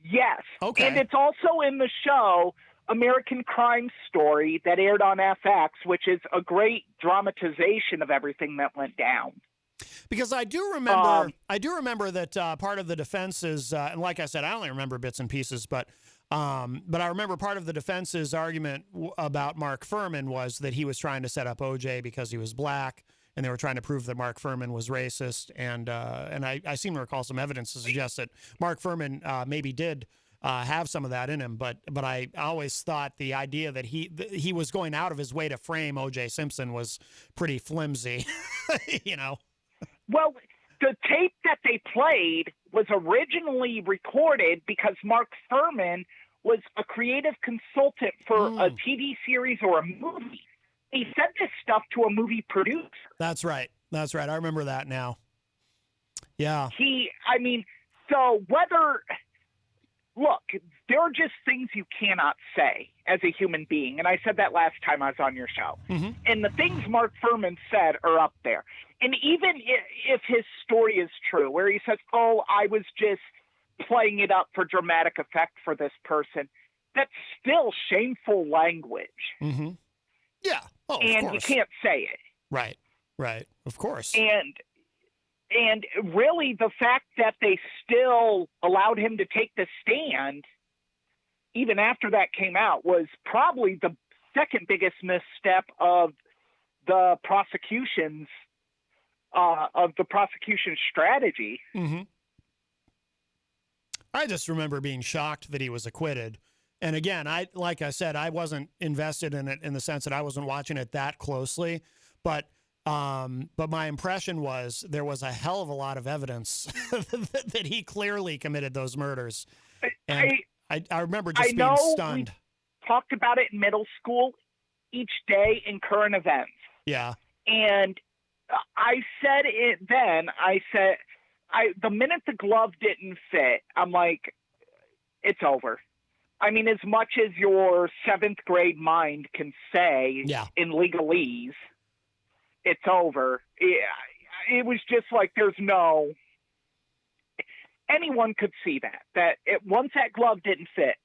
Yes. Okay. And it's also in the show American Crime Story that aired on FX, which is a great dramatization of everything that went down. Because I do remember that part of the defense is, and like I said, I only remember bits and pieces, but I remember part of the defense's argument about Mark Furman was that he was trying to set up OJ because he was black, and they were trying to prove that Mark Furman was racist. And I seem to recall some evidence to suggest that Mark Furman maybe did have some of that in him, but I always thought the idea that he was going out of his way to frame OJ Simpson was pretty flimsy, you know. Well, the tape that they played was originally recorded because Mark Furman was a creative consultant for a TV series or a movie. He sent this stuff to a movie producer. That's right. I remember that now. Yeah. Look, there are just things you cannot say as a human being. And I said that last time I was on your show. Mm-hmm. And the things Mark Furman said are up there. And even if his story is true, where he says, oh, I was just playing it up for dramatic effect for this person, that's still shameful language. Mm-hmm. Yeah. Oh, and of course. You can't say it. Right. Of course. And really, the fact that they still allowed him to take the stand, even after that came out, was probably the second biggest misstep of the prosecution's strategy. Mm-hmm. I just remember being shocked that he was acquitted. And again, like I said, I wasn't invested in it in the sense that I wasn't watching it that closely, but my impression was there was a hell of a lot of evidence that he clearly committed those murders. And I remember just being stunned. We talked about it in middle school each day in current events. Yeah. And I said it then. The minute the glove didn't fit, I'm like, it's over. I mean, as much as your seventh grade mind can say in legalese, it's over. It was just like anyone could see that once that glove didn't fit,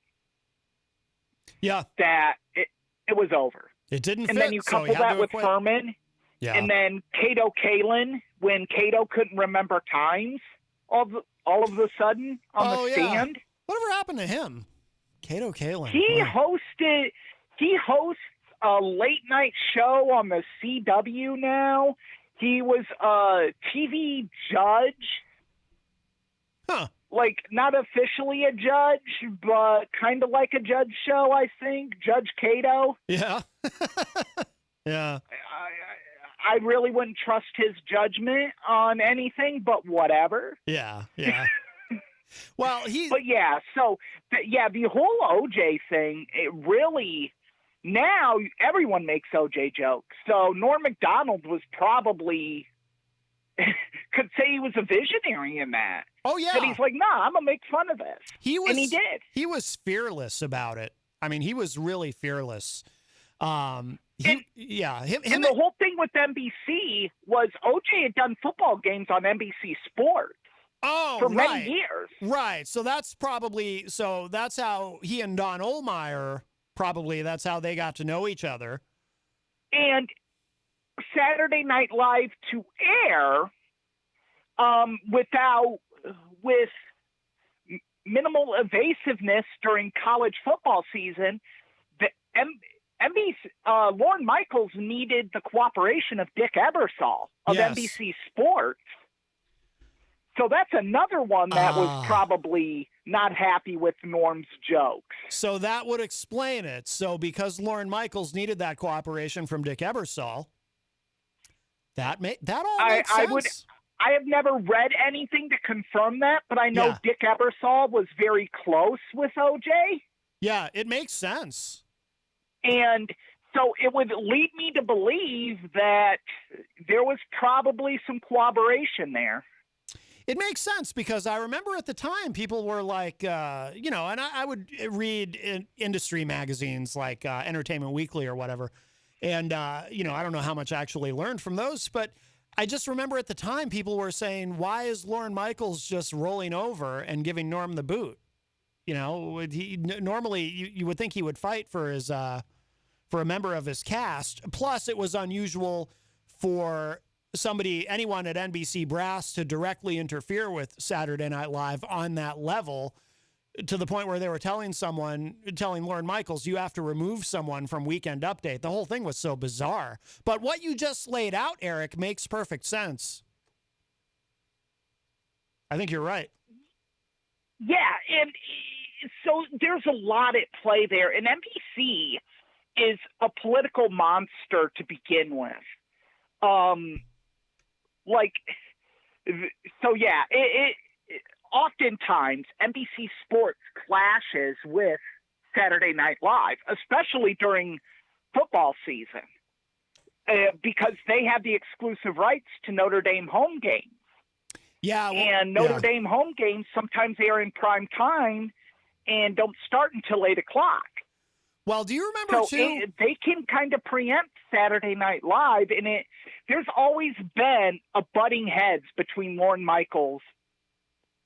that it was over. It didn't fit. And then you couple that with Furman, and then Cato Kalin, when Cato couldn't remember times all of a sudden on the stand. Whatever happened to him? Cato Kalin. He hosts a late night show on the CW now. He was a TV judge. Huh. Like, not officially a judge, but kind of like a judge show, I think. Judge Cato. Yeah. Yeah. I really wouldn't trust his judgment on anything, but whatever. Yeah. Well, the whole OJ thing, it really, now everyone makes OJ jokes. So Norm Macdonald was probably, could say he was a visionary in that. Oh, yeah. But he's like, nah, I'm going to make fun of this. And he did. He was fearless about it. I mean, he was really fearless. And the whole thing with NBC was OJ had done football games on NBC Sports. For many years. Right. So that's how he and Don Ohlmeyer, that's how they got to know each other. And Saturday Night Live to air with minimal evasiveness during college football season, the NBC, Lorne Michaels needed the cooperation of Dick Ebersol of NBC Sports. So that's another one that was probably not happy with Norm's jokes. So that would explain it. So because Lorne Michaels needed that cooperation from Dick Ebersol, that all makes sense. I have never read anything to confirm that, but I know Dick Ebersol was very close with OJ. Yeah, it makes sense. And so it would lead me to believe that there was probably some cooperation there. It makes sense because I remember at the time people were like, and I would read industry magazines like Entertainment Weekly or whatever. And, I don't know how much I actually learned from those, but I just remember at the time people were saying, why is Lorne Michaels just rolling over and giving Norm the boot? You know, normally you would think he would fight for his for a member of his cast. Plus, it was unusual for anyone at NBC Brass to directly interfere with Saturday Night Live on that level, to the point where they were telling Lorne Michaels, you have to remove someone from Weekend Update. The whole thing was so bizarre. But what you just laid out, Eric, makes perfect sense. I think you're right. Yeah, and so there's a lot at play there. And NBC is a political monster to begin with. Oftentimes NBC Sports clashes with Saturday Night Live, especially during football season, because they have the exclusive rights to Notre Dame home games. Yeah, and Notre Dame home games sometimes air in prime time and don't start until 8 o'clock. Well, do you remember they can kind of preempt Saturday Night Live, and there's always been a butting heads between Lorne Michaels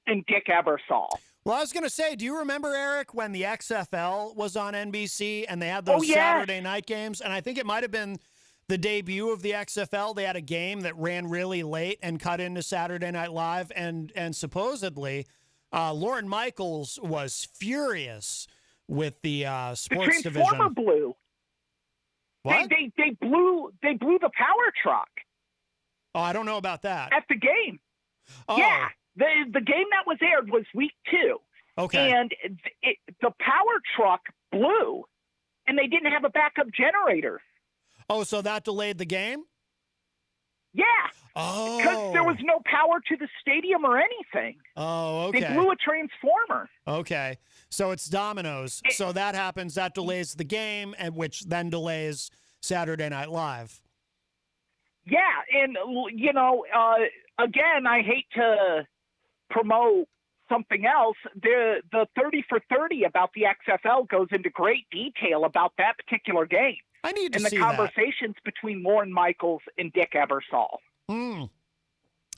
and Dick Ebersol. Well, I was going to say, do you remember, Eric, when the XFL was on NBC and they had those Saturday night games? And I think it might have been the debut of the XFL. They had a game that ran really late and cut into Saturday Night Live, and supposedly Lorne Michaels was furious with the sports division. The Transformer blew. What? They blew the power truck. Oh, I don't know about that. At the game. Oh. Yeah. The game that was aired was week 2. Okay. And the power truck blew, and they didn't have a backup generator. Oh, so that delayed the game? Yeah. Oh. Because there was no power to the stadium or anything. Oh, okay. They blew a transformer. Okay. So it's dominoes. So that happens. That delays the game, and which then delays Saturday Night Live. Yeah. And, again, I hate to promote something else. The 30 for 30 about the XFL goes into great detail about that particular game. I need to and the see conversations between Lorne Michaels and Dick Ebersol.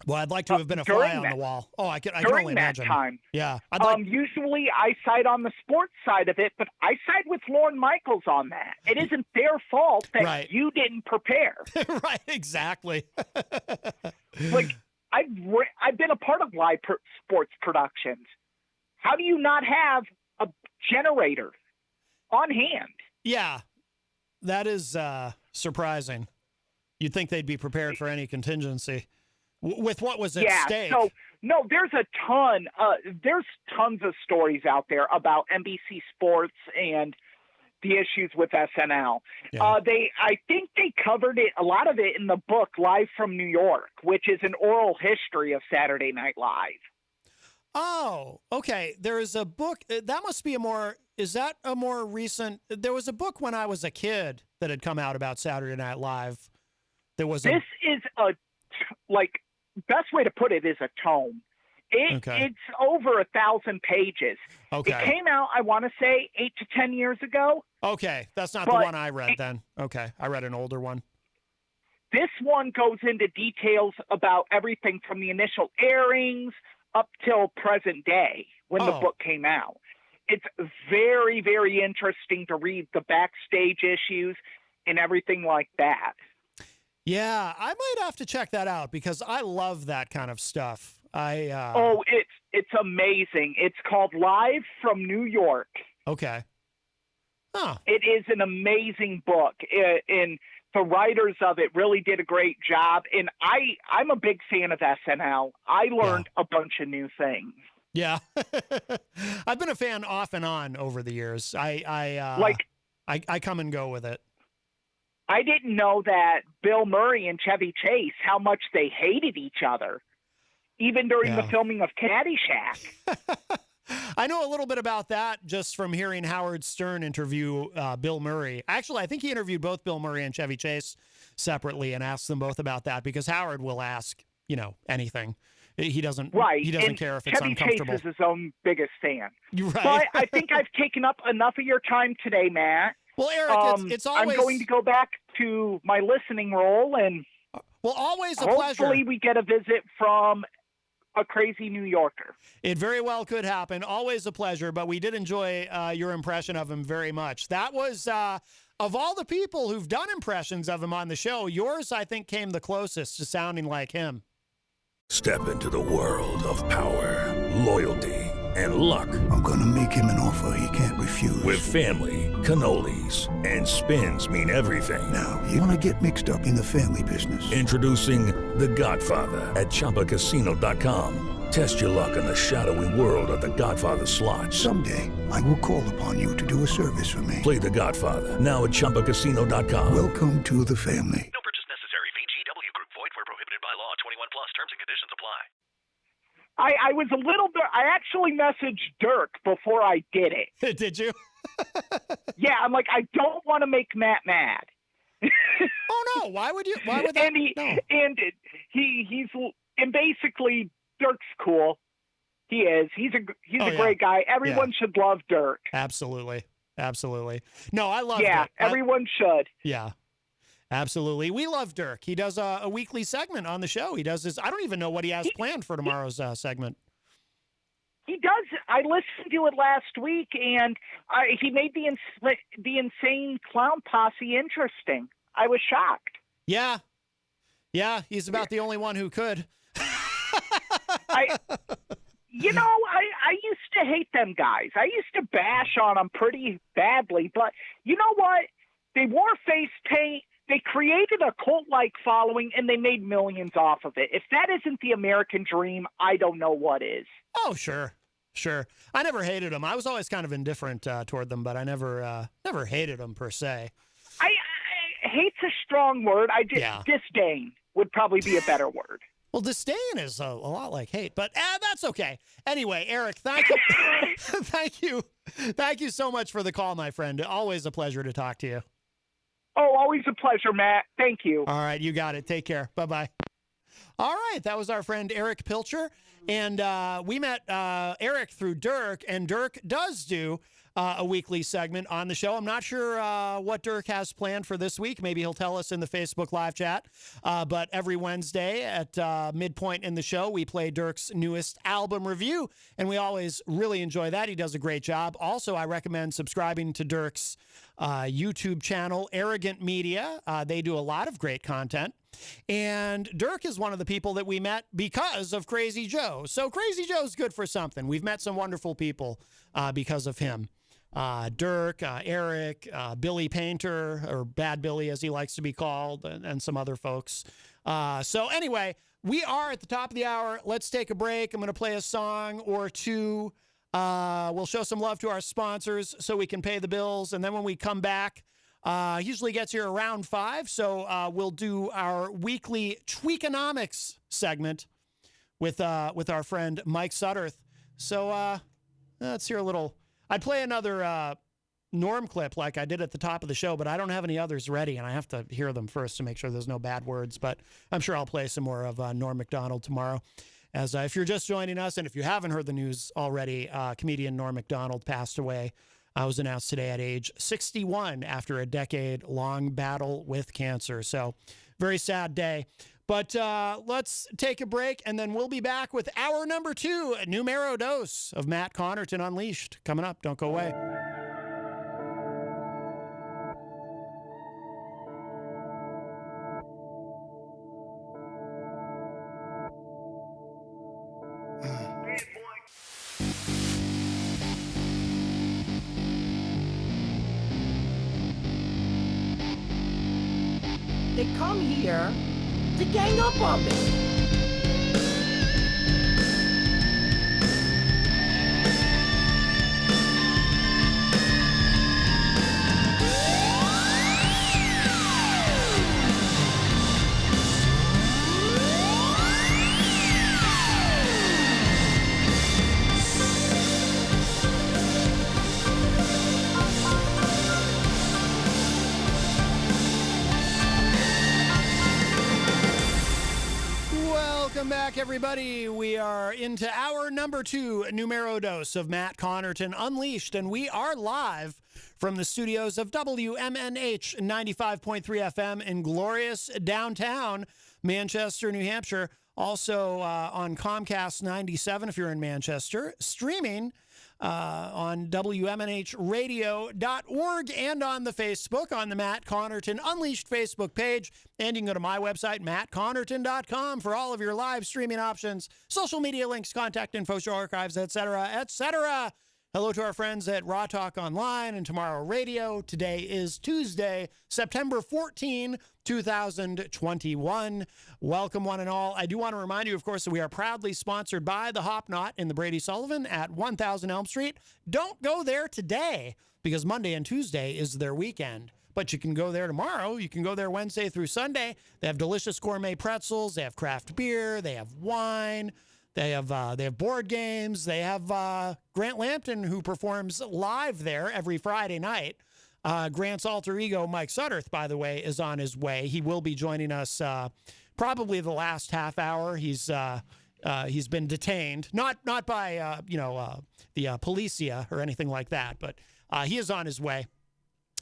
Well, I'd like to have been a fly on the wall. Oh, I can only imagine. During that time. Yeah. Usually I side on the sports side of it, but I side with Lorne Michaels on that. It isn't their fault that you didn't prepare. Right, exactly. Like, I've been a part of live sports productions. How do you not have a generator on hand? Yeah, that is surprising. You'd think they'd be prepared for any contingency. With what was at stake? So, no, there's tons of stories out there about NBC Sports and the issues with SNL. Yeah. I think they covered a lot of it in the book Live from New York, which is an oral history of Saturday Night Live. Oh, okay. There is a book. That must be is that a more recent? There was a book when I was a kid that had come out about Saturday Night Live. This is best way to put it is a tome. It's over 1,000 pages. Okay. It came out, I want to say, 8 to 10 years ago. Okay, that's not the one I read then. Okay, I read an older one. This one goes into details about everything from the initial airings up till present day when the book came out. It's very, very interesting to read the backstage issues and everything like that. Yeah, I might have to check that out because I love that kind of stuff. It's amazing. It's called Live from New York. Okay. Huh. It is an amazing book, and the writers of it really did a great job. And I'm a big fan of SNL. I learned a bunch of new things. Yeah, I've been a fan off and on over the years. I come and go with it. I didn't know that Bill Murray and Chevy Chase, how much they hated each other, even during the filming of Caddyshack. I know a little bit about that just from hearing Howard Stern interview Bill Murray. Actually, I think he interviewed both Bill Murray and Chevy Chase separately and asked them both about that because Howard will ask, anything. He doesn't care if it's Chevy uncomfortable. Chase is his own biggest fan. Right. But I think I've taken up enough of your time today, Matt. Well, Eric, it's always... I'm going to go back to my listening role, and always a hopefully pleasure. we get a visit from a crazy New Yorker. It very well could happen. Always a pleasure, but we did enjoy your impression of him very much. That was, of all the people who've done impressions of him on the show, yours, I think, came the closest to sounding like him. Step into the world of power, loyalty, and luck. I'm going to make him an offer he can't refuse. With family, cannolis, and spins mean everything. Now, you want to get mixed up in the family business. Introducing The Godfather at ChumbaCasino.com. Test your luck in the shadowy world of The Godfather slot. Someday, I will call upon you to do a service for me. Play The Godfather now at ChumbaCasino.com. Welcome to the family. No purchase necessary. VGW Group. Void where prohibited by law. 21 plus. Terms and conditions apply. I was a little bit. I actually messaged Dirk before I did it. Did you? Yeah, I'm like, I don't want to make Matt mad. Oh no! Why would you? Why would that? And basically Dirk's cool. He is. He's a great guy. Everyone should love Dirk. Absolutely. No, I love. Yeah, Dirk. everyone should. Yeah. Absolutely. We love Dirk. He does a weekly segment on the show. He does this. I don't even know what he has planned for tomorrow's segment. He does. I listened to it last week, and he made the Insane Clown Posse interesting. I was shocked. Yeah. He's about the only one who could. I used to hate them guys. I used to bash on them pretty badly, but you know what? They wore face paint. They created a cult-like following, and they made millions off of it. If that isn't the American dream, I don't know what is. Oh, sure. I never hated them. I was always kind of indifferent toward them, but I never hated them per se. I hate's a strong word. Disdain would probably be a better word. Well, disdain is a lot like hate, but that's okay. Anyway, Eric, thank you. Thank you so much for the call, my friend. Always a pleasure to talk to you. Oh, always a pleasure, Matt. Thank you. All right, you got it. Take care. Bye-bye. All right, that was our friend Eric Pilcher, and we met Eric through Dirk, and Dirk does do a weekly segment on the show. I'm not sure what Dirk has planned for this week. Maybe he'll tell us in the Facebook live chat, but every Wednesday at midpoint in the show, we play Dirk's newest album review, and we always really enjoy that. He does a great job. Also, I recommend subscribing to Dirk's YouTube channel, Arrogant Media. They do a lot of great content. And Dirk is one of the people that we met because of Crazy Joe. So Crazy Joe's good for something. We've met some wonderful people because of him. Dirk, Eric, Billy Painter, or Bad Billy as he likes to be called, and some other folks. So anyway, we are at the top of the hour. Let's take a break. I'm going to play a song or two. We'll show some love to our sponsors so we can pay the bills. And then when we come back, usually gets here around 5. So we'll do our weekly Tweakonomics segment with our friend Mike Sutterth. So let's hear a little. I'd play another Norm clip like I did at the top of the show, but I don't have any others ready, and I have to hear them first to make sure there's no bad words. But I'm sure I'll play some more of Norm Macdonald tomorrow. As if you're just joining us, and if you haven't heard the news already, comedian Norm Macdonald passed away. Was announced today at age 61 after a decade-long battle with cancer. So, very sad day. But let's take a break, and then we'll be back with hour number 2, a numero dos of Matt Connarton Unleashed. Coming up. Don't go away. They come here to gang up on me. Welcome back, everybody. We are into hour number 2, numero dos of Matt Connarton Unleashed, and we are live from the studios of WMNH 95.3 FM in glorious downtown Manchester, New Hampshire. Also on Comcast 97 if you're in Manchester. Streaming on WMNHradio.org and on the Facebook, on the Matt Connarton Unleashed Facebook page. And you can go to my website, mattconnerton.com, for all of your live streaming options, social media links, contact info, show archives, etc., etc. Hello to our friends at Raw Talk Online and Tomorrow Radio. Today is Tuesday, September 14, 2021. Welcome, one and all. I do want to remind you, of course, that we are proudly sponsored by the Hop Knot in the Brady Sullivan at 1000 Elm Street. Don't go there today because Monday and Tuesday is their weekend. But you can go there tomorrow. You can go there Wednesday through Sunday. They have delicious gourmet pretzels. They have craft beer. They have wine. They have board games. They have Grant Lampton, who performs live there every Friday night. Grant's alter ego, Mike Sutterth, by the way, is on his way. He will be joining us probably the last half hour. He's been detained, not by the policia or anything like that, but he is on his way.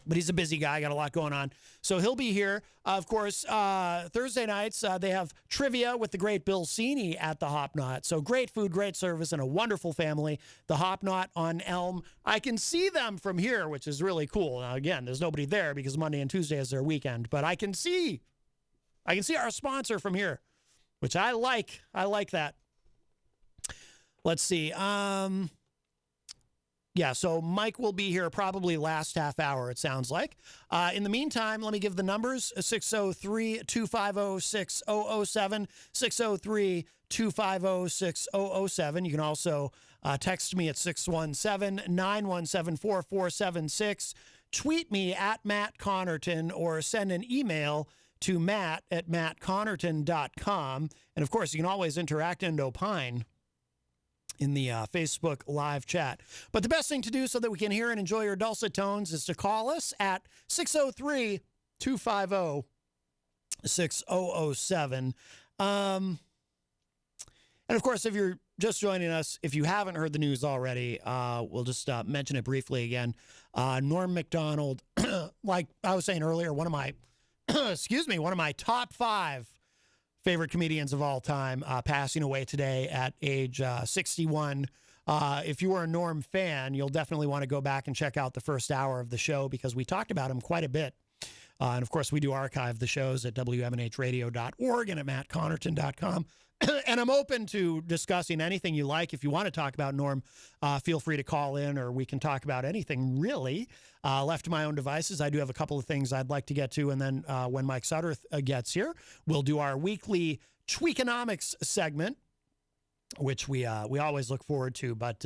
But he's a busy guy, got a lot going on. So he'll be here. Of course, Thursday nights, they have trivia with the great Bill Cini at the Hop Knot. So great food, great service, and a wonderful family. The Hop Knot on Elm. I can see them from here, which is really cool. Now, again, there's nobody there because Monday and Tuesday is their weekend. But I can see our sponsor from here, which I like. I like that. Let's see. Yeah, so Mike will be here probably last half hour, it sounds like. In the meantime, let me give the numbers, 603-250-6007, 603-250-6007. You can also text me at 617-917-4476. Tweet me at Matt Connarton or send an email to matt@mattconnerton.com. And, of course, you can always interact and opine in the Facebook live chat. But the best thing to do so that we can hear and enjoy your dulcet tones is to call us at 603-250-6007. And, of course, if you're just joining us, if you haven't heard the news already, we'll just mention it briefly again. Norm Macdonald, like I was saying earlier, one of my top 5 favorite comedians of all time, passing away today at age 61. If you were a Norm fan, you'll definitely want to go back and check out the first hour of the show because we talked about him quite a bit. And, of course, we do archive the shows at WMNHradio.org and at mattconnerton.com. And I'm open to discussing anything you like. If you want to talk about Norm, feel free to call in or we can talk about anything, really. Left to my own devices, I do have a couple of things I'd like to get to. And then when Mike Sutterth gets here, we'll do our weekly Tweakonomics segment, which we always look forward to. But,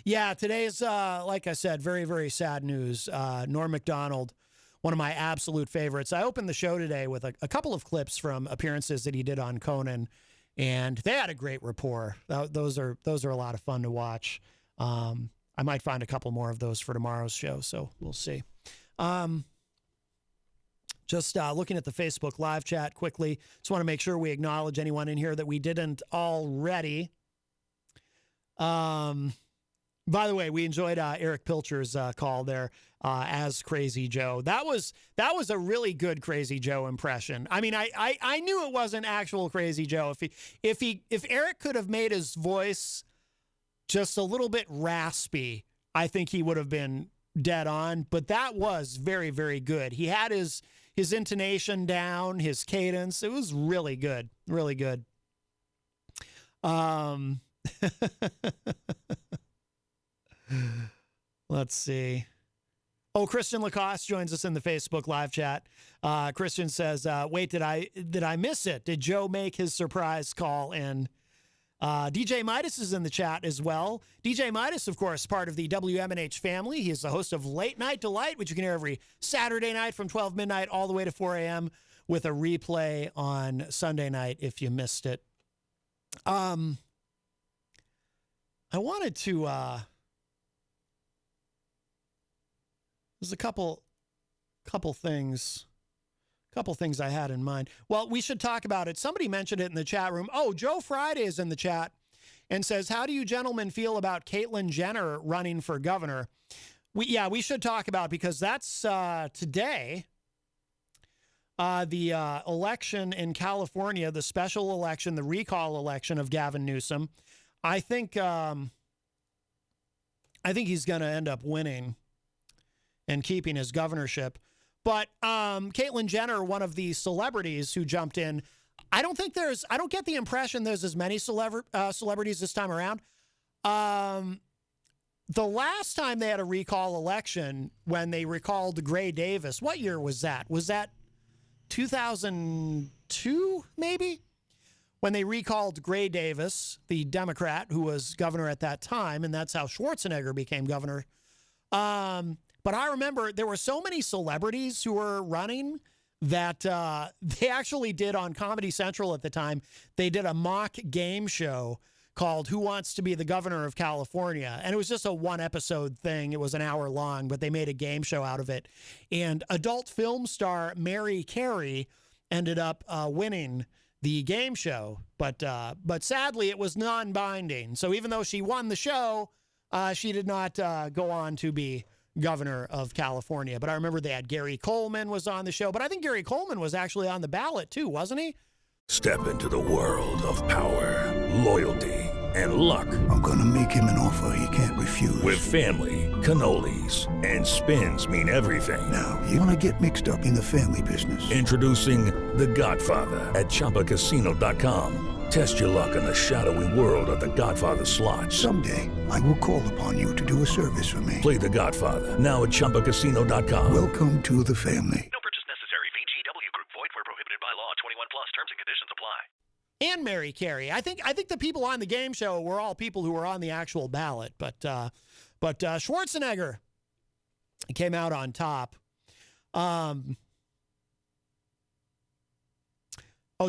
yeah, today's, like I said, very, very sad news. Norm Macdonald, one of my absolute favorites. I opened the show today with a couple of clips from appearances that he did on Conan, and they had a great rapport. Those are a lot of fun to watch. I might find a couple more of those for tomorrow's show, so we'll see. Just looking at the Facebook live chat quickly. Just want to make sure we acknowledge anyone in here that we didn't already. By the way, we enjoyed Eric Pilcher's call there as Crazy Joe. That was a really good Crazy Joe impression. I mean, I knew it wasn't actual Crazy Joe. If Eric could have made his voice just a little bit raspy, I think he would have been dead on. But that was very, very good. He had his intonation down, his cadence. It was really good, really good. Let's see. Oh, Christian Lacoste joins us in the Facebook live chat. Christian says, wait, did I miss it? Did Joe make his surprise call in? DJ Midas is in the chat as well. DJ Midas, of course, part of the WMNH family. He is the host of Late Night Delight, which you can hear every Saturday night from 12 midnight all the way to 4 a.m. with a replay on Sunday night if you missed it. I wanted to... There's a couple things I had in mind. Well, we should talk about it. Somebody mentioned it in the chat room. Oh, Joe Friday is in the chat and says, how do you gentlemen feel about Caitlyn Jenner running for governor? We should talk about it because that's today. the election in California, the special election, the recall election of Gavin Newsom. I think he's going to end up winning and keeping his governorship. But Caitlyn Jenner, one of the celebrities who jumped in, I don't get the impression there's as many celebrities this time around. The last time they had a recall election, when they recalled Gray Davis, what year was that? Was that 2002, maybe? When they recalled Gray Davis, the Democrat who was governor at that time, and that's how Schwarzenegger became governor. But I remember there were so many celebrities who were running that they actually did on Comedy Central at the time. They did a mock game show called Who Wants to Be the Governor of California? And it was just a one-episode thing. It was an hour long, but they made a game show out of it. And adult film star Mary Carey ended up winning the game show. But sadly, it was non-binding. So even though she won the show, she did not go on to be governor of California. But I remember they had Gary Coleman was on the show. But I think Gary Coleman was actually on the ballot too, wasn't he? Step into the world of power, loyalty, and luck. I'm gonna make him an offer he can't refuse. With family, cannolis, and spins mean everything. Now, you wanna get mixed up in the family business. Introducing The Godfather at ChumbaCasino.com. Test your luck in the shadowy world of The Godfather slot. Someday, I will call upon you to do a service for me. Play The Godfather now at ChumbaCasino.com. Welcome to the family. No purchase necessary. VGW Group. Void where prohibited by law. 21 plus. Terms and conditions apply. And Mary Carey. I think the people on the game show were all people who were on the actual ballot. But Schwarzenegger came out on top.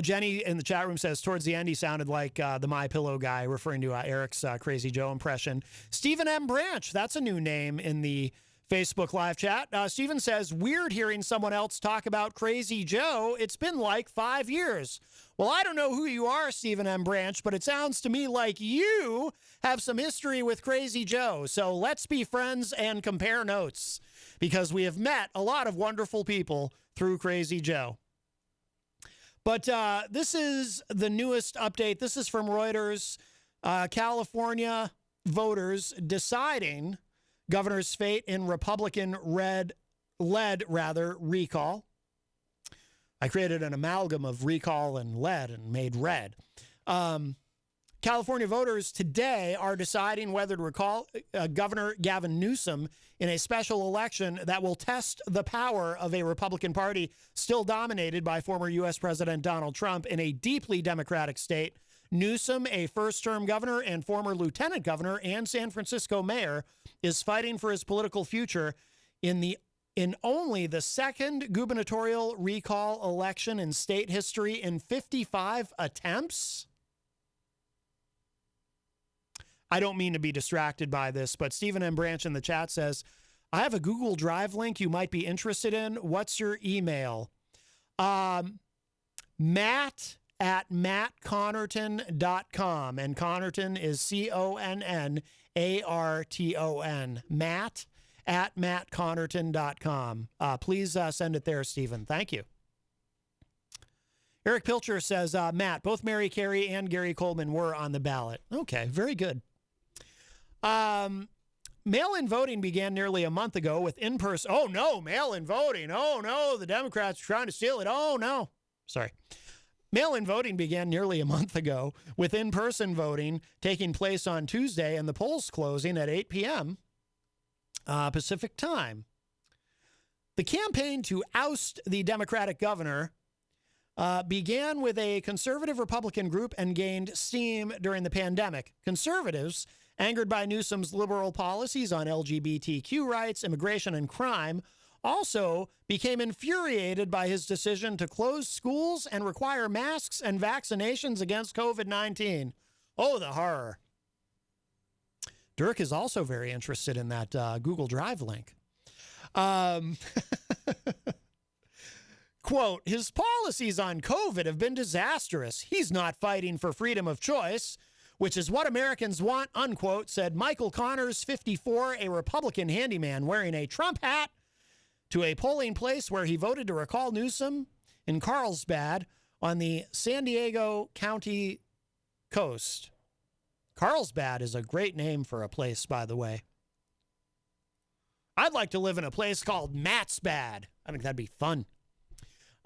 Jenny in the chat room says towards the end he sounded like the My Pillow guy, referring to Eric's Crazy Joe impression. Stephen M. Branch, that's a new name in the Facebook live chat. Stephen says, weird hearing someone else talk about Crazy Joe. It's been like 5 years. Well, I don't know who you are, Stephen M. Branch, but it sounds to me like you have some history with Crazy Joe. So let's be friends and compare notes, because we have met a lot of wonderful people through Crazy Joe. But this is the newest update. This is from Reuters. California voters deciding governor's fate in Republican-led recall. I created an amalgam of recall and lead and made red. California voters today are deciding whether to recall Governor Gavin Newsom in a special election that will test the power of a Republican Party still dominated by former U.S. President Donald Trump in a deeply Democratic state. Newsom, a first-term governor and former lieutenant governor and San Francisco mayor, is fighting for his political future in only the second gubernatorial recall election in state history in 55 attempts. I don't mean to be distracted by this, but Stephen M. Branch in the chat says, I have a Google Drive link you might be interested in. What's your email? Matt@mattconnarton.com. And Connarton is CONNARTON. Matt@mattconnarton.com. Please send it there, Stephen. Thank you. Eric Pilcher says, Matt, both Mary Carey and Gary Coleman were on the ballot. Okay, very good. Mail-in voting began nearly a month ago with in-person. Oh, no, mail-in voting. Oh, no, the Democrats are trying to steal it. Oh, no. Sorry. Mail-in voting began nearly a month ago with in-person voting taking place on Tuesday and the polls closing at 8 p.m. Pacific time. The campaign to oust the Democratic governor began with a conservative Republican group and gained steam during the pandemic. Conservatives, angered by Newsom's liberal policies on LGBTQ rights, immigration, and crime, also became infuriated by his decision to close schools and require masks and vaccinations against COVID-19. Oh, the horror. Dirk is also very interested in that Google Drive link. Quote, his policies on COVID have been disastrous. He's not fighting for freedom of choice, which is what Americans want, unquote, said Michael Connors, 54, a Republican handyman wearing a Trump hat, to a polling place where he voted to recall Newsom in Carlsbad on the San Diego County coast. Carlsbad is a great name for a place, by the way. I'd like to live in a place called Mattsbad. I think that'd be fun.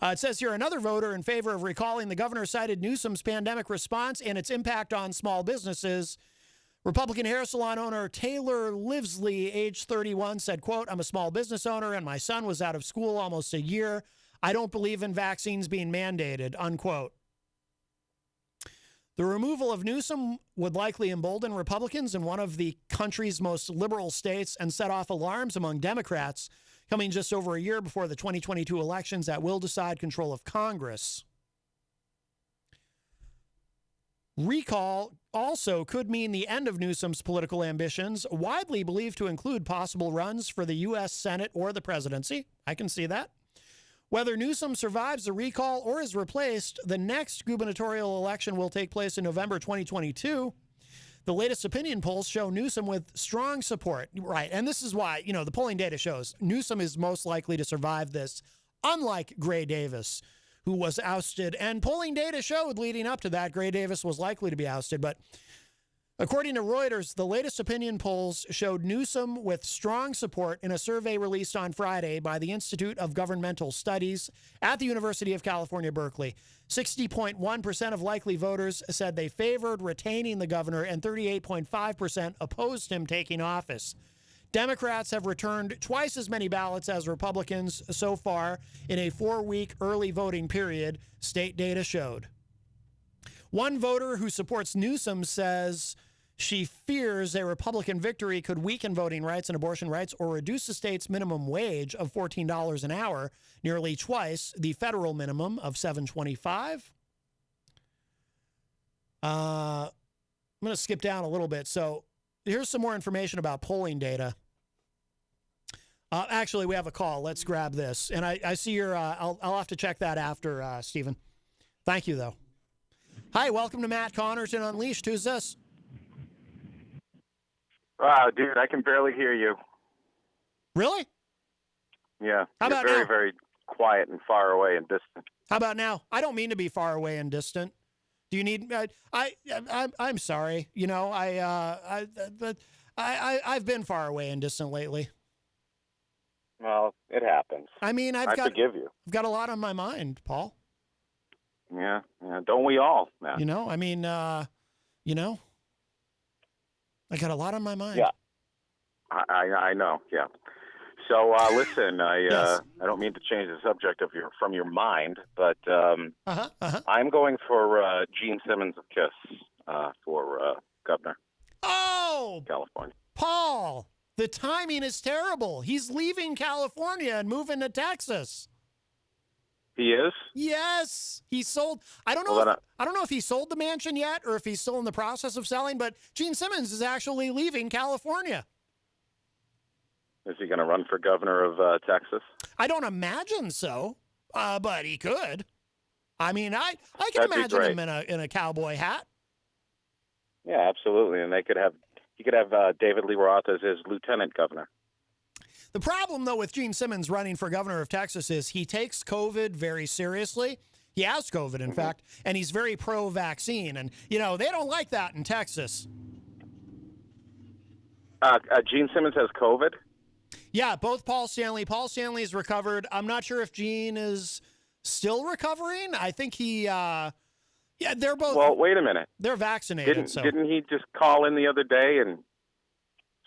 It says here, another voter in favor of recalling the governor cited Newsom's pandemic response and its impact on small businesses. Republican hair salon owner Taylor Livesley, age 31, said, quote, I'm a small business owner and my son was out of school almost a year. I don't believe in vaccines being mandated, unquote. The removal of Newsom would likely embolden Republicans in one of the country's most liberal states and set off alarms among Democrats, coming just over a year before the 2022 elections that will decide control of Congress. Recall also could mean the end of Newsom's political ambitions, widely believed to include possible runs for the U.S. Senate or the presidency. I can see that. Whether Newsom survives the recall or is replaced, the next gubernatorial election will take place in November 2022. The latest opinion polls show Newsom with strong support. Right, and this is why, the polling data shows Newsom is most likely to survive this, unlike Gray Davis, who was ousted. And polling data showed leading up to that, Gray Davis was likely to be ousted. But according to Reuters, the latest opinion polls showed Newsom with strong support in a survey released on Friday by the Institute of Governmental Studies at the University of California, Berkeley. 60.1% of likely voters said they favored retaining the governor, and 38.5% opposed him taking office. Democrats have returned twice as many ballots as Republicans so far in a 4-week early voting period, state data showed. One voter who supports Newsom says she fears a Republican victory could weaken voting rights and abortion rights or reduce the state's minimum wage of $14 an hour, nearly twice the federal minimum of $7.25. I'm going to skip down a little bit. So here's some more information about polling data. Actually, we have a call. Let's grab this. And I see your, I'll have to check that after, Stephen. Thank you, though. Hi, welcome to Matt Connarton Unleashed. Who's this? Wow, dude, I can barely hear you. Really? Yeah. How You're about very, now? very quiet and far away and distant. How about now? I don't mean to be far away and distant. Do you need? I'm sorry. I've been far away and distant lately. Well, it happens. I mean, I forgive you. I've got a lot on my mind, Paul. Yeah. Don't we all, man? I got a lot on my mind. Yeah. I know. Yeah. So listen, Yes. I don't mean to change the subject from your mind, but I'm going for Gene Simmons of KISS for governor. Oh, California. Paul, the timing is terrible. He's leaving California and moving to Texas. He is? Yes, he sold. I don't know. I don't know if he sold the mansion yet, or if he's still in the process of selling. But Gene Simmons is actually leaving California. Is he going to run for governor of Texas? I don't imagine so, but he could. I mean, I can That'd be imagine great. him in a cowboy hat. Yeah, absolutely. And he could have David Lee Roth as his lieutenant governor. The problem, though, with Gene Simmons running for governor of Texas is he takes COVID very seriously. He has COVID, in fact, and he's very pro-vaccine. And, they don't like that in Texas. Gene Simmons has COVID? Yeah, both Paul Stanley. Paul Stanley's recovered. I'm not sure if Gene is still recovering. I think he, they're both. Well, wait a minute. They're vaccinated. Didn't he just call in the other day and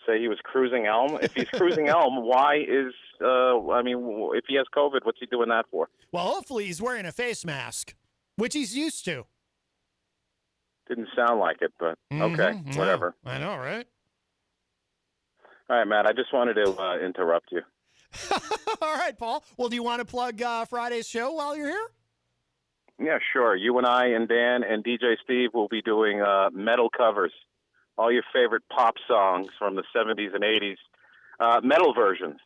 say he was cruising Elm? If he's cruising Elm, why is, if he has COVID, what's he doing that for? Well, hopefully he's wearing a face mask, which he's used to. Didn't sound like it, but okay, whatever. I know, right? All right, Matt, I just wanted to interrupt you. All right, Paul. Well, do you want to plug Friday's show while you're here? Yeah, sure. You and I and Dan and DJ Steve will be doing metal covers. All your favorite pop songs from the 70s and 80s, metal versions.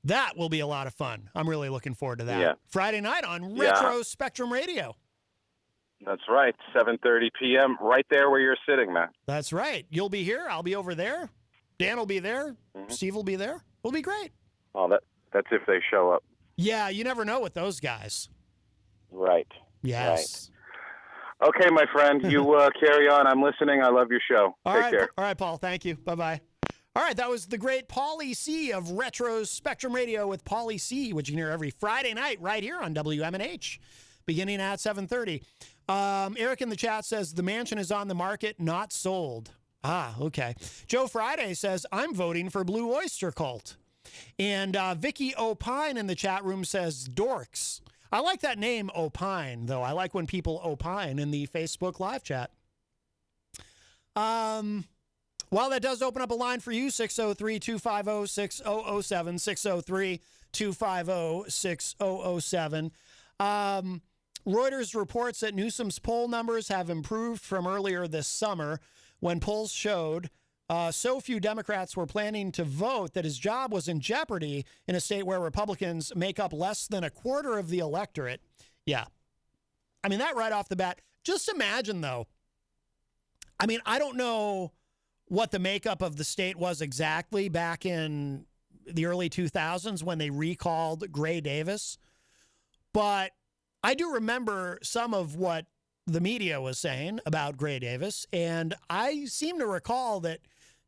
That will be a lot of fun. I'm really looking forward to that. Yeah. Friday night on Retro Spectrum Radio. That's right, 7:30 p.m., right there where you're sitting, Matt. That's right. You'll be here. I'll be over there. Dan will be there. Steve will be there. It'll be great. Oh, that's if they show up. Yeah, you never know with those guys. Right. Yes. Right. Okay, my friend, you carry on. I'm listening. I love your show. Take care. All right, Paul. Thank you. Bye-bye. All right, that was the great Paulie C of Retro Spectrum Radio with Paulie C, which you can hear every Friday night right here on WMNH, beginning at 7:30. Eric in the chat says the mansion is on the market, not sold. Ah, okay. Joe Friday says, I'm voting for Blue Oyster Cult. And Vicky Opine in the chat room says, dorks. I like that name, Opine, though. I like when people opine in the Facebook live chat. Well, that does open up a line for you, 603-250-6007, 603-250-6007. Reuters reports that Newsom's poll numbers have improved from earlier this summer when polls showed so few Democrats were planning to vote that his job was in jeopardy in a state where Republicans make up less than a quarter of the electorate. Yeah. I mean, that right off the bat. Just imagine, though. I mean, I don't know what the makeup of the state was exactly back in the early 2000s when they recalled Gray Davis. But I do remember some of what the media was saying about Gray Davis. And I seem to recall that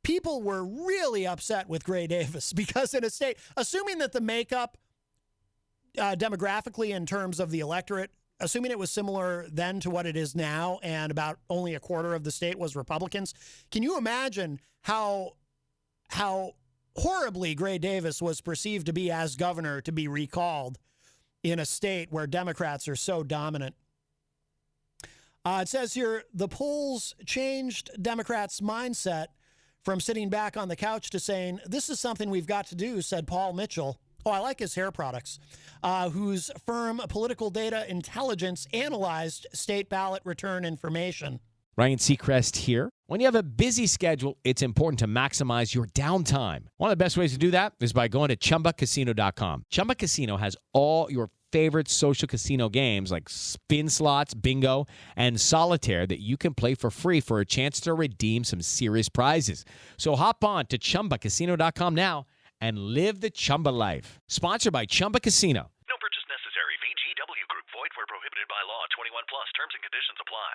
people were really upset with Gray Davis because in a state, assuming that the makeup demographically in terms of the electorate, assuming it was similar then to what it is now and about only a quarter of the state was Republicans, can you imagine how horribly Gray Davis was perceived to be as governor to be recalled in a state where Democrats are so dominant? It says here, the polls changed Democrats' mindset from sitting back on the couch to saying, this is something we've got to do, said Paul Mitchell. Oh, I like his hair products, whose firm Political Data Intelligence analyzed state ballot return information. Ryan Seacrest here. When you have a busy schedule, it's important to maximize your downtime. One of the best ways to do that is by going to ChumbaCasino.com. Chumba Casino has all your favorite social casino games like spin slots, bingo, and solitaire that you can play for free for a chance to redeem some serious prizes. So hop on to ChumbaCasino.com now and live the Chumba life. Sponsored by Chumba Casino. No purchase necessary. VGW Group. Void where prohibited by law. 21 plus. Terms and conditions apply.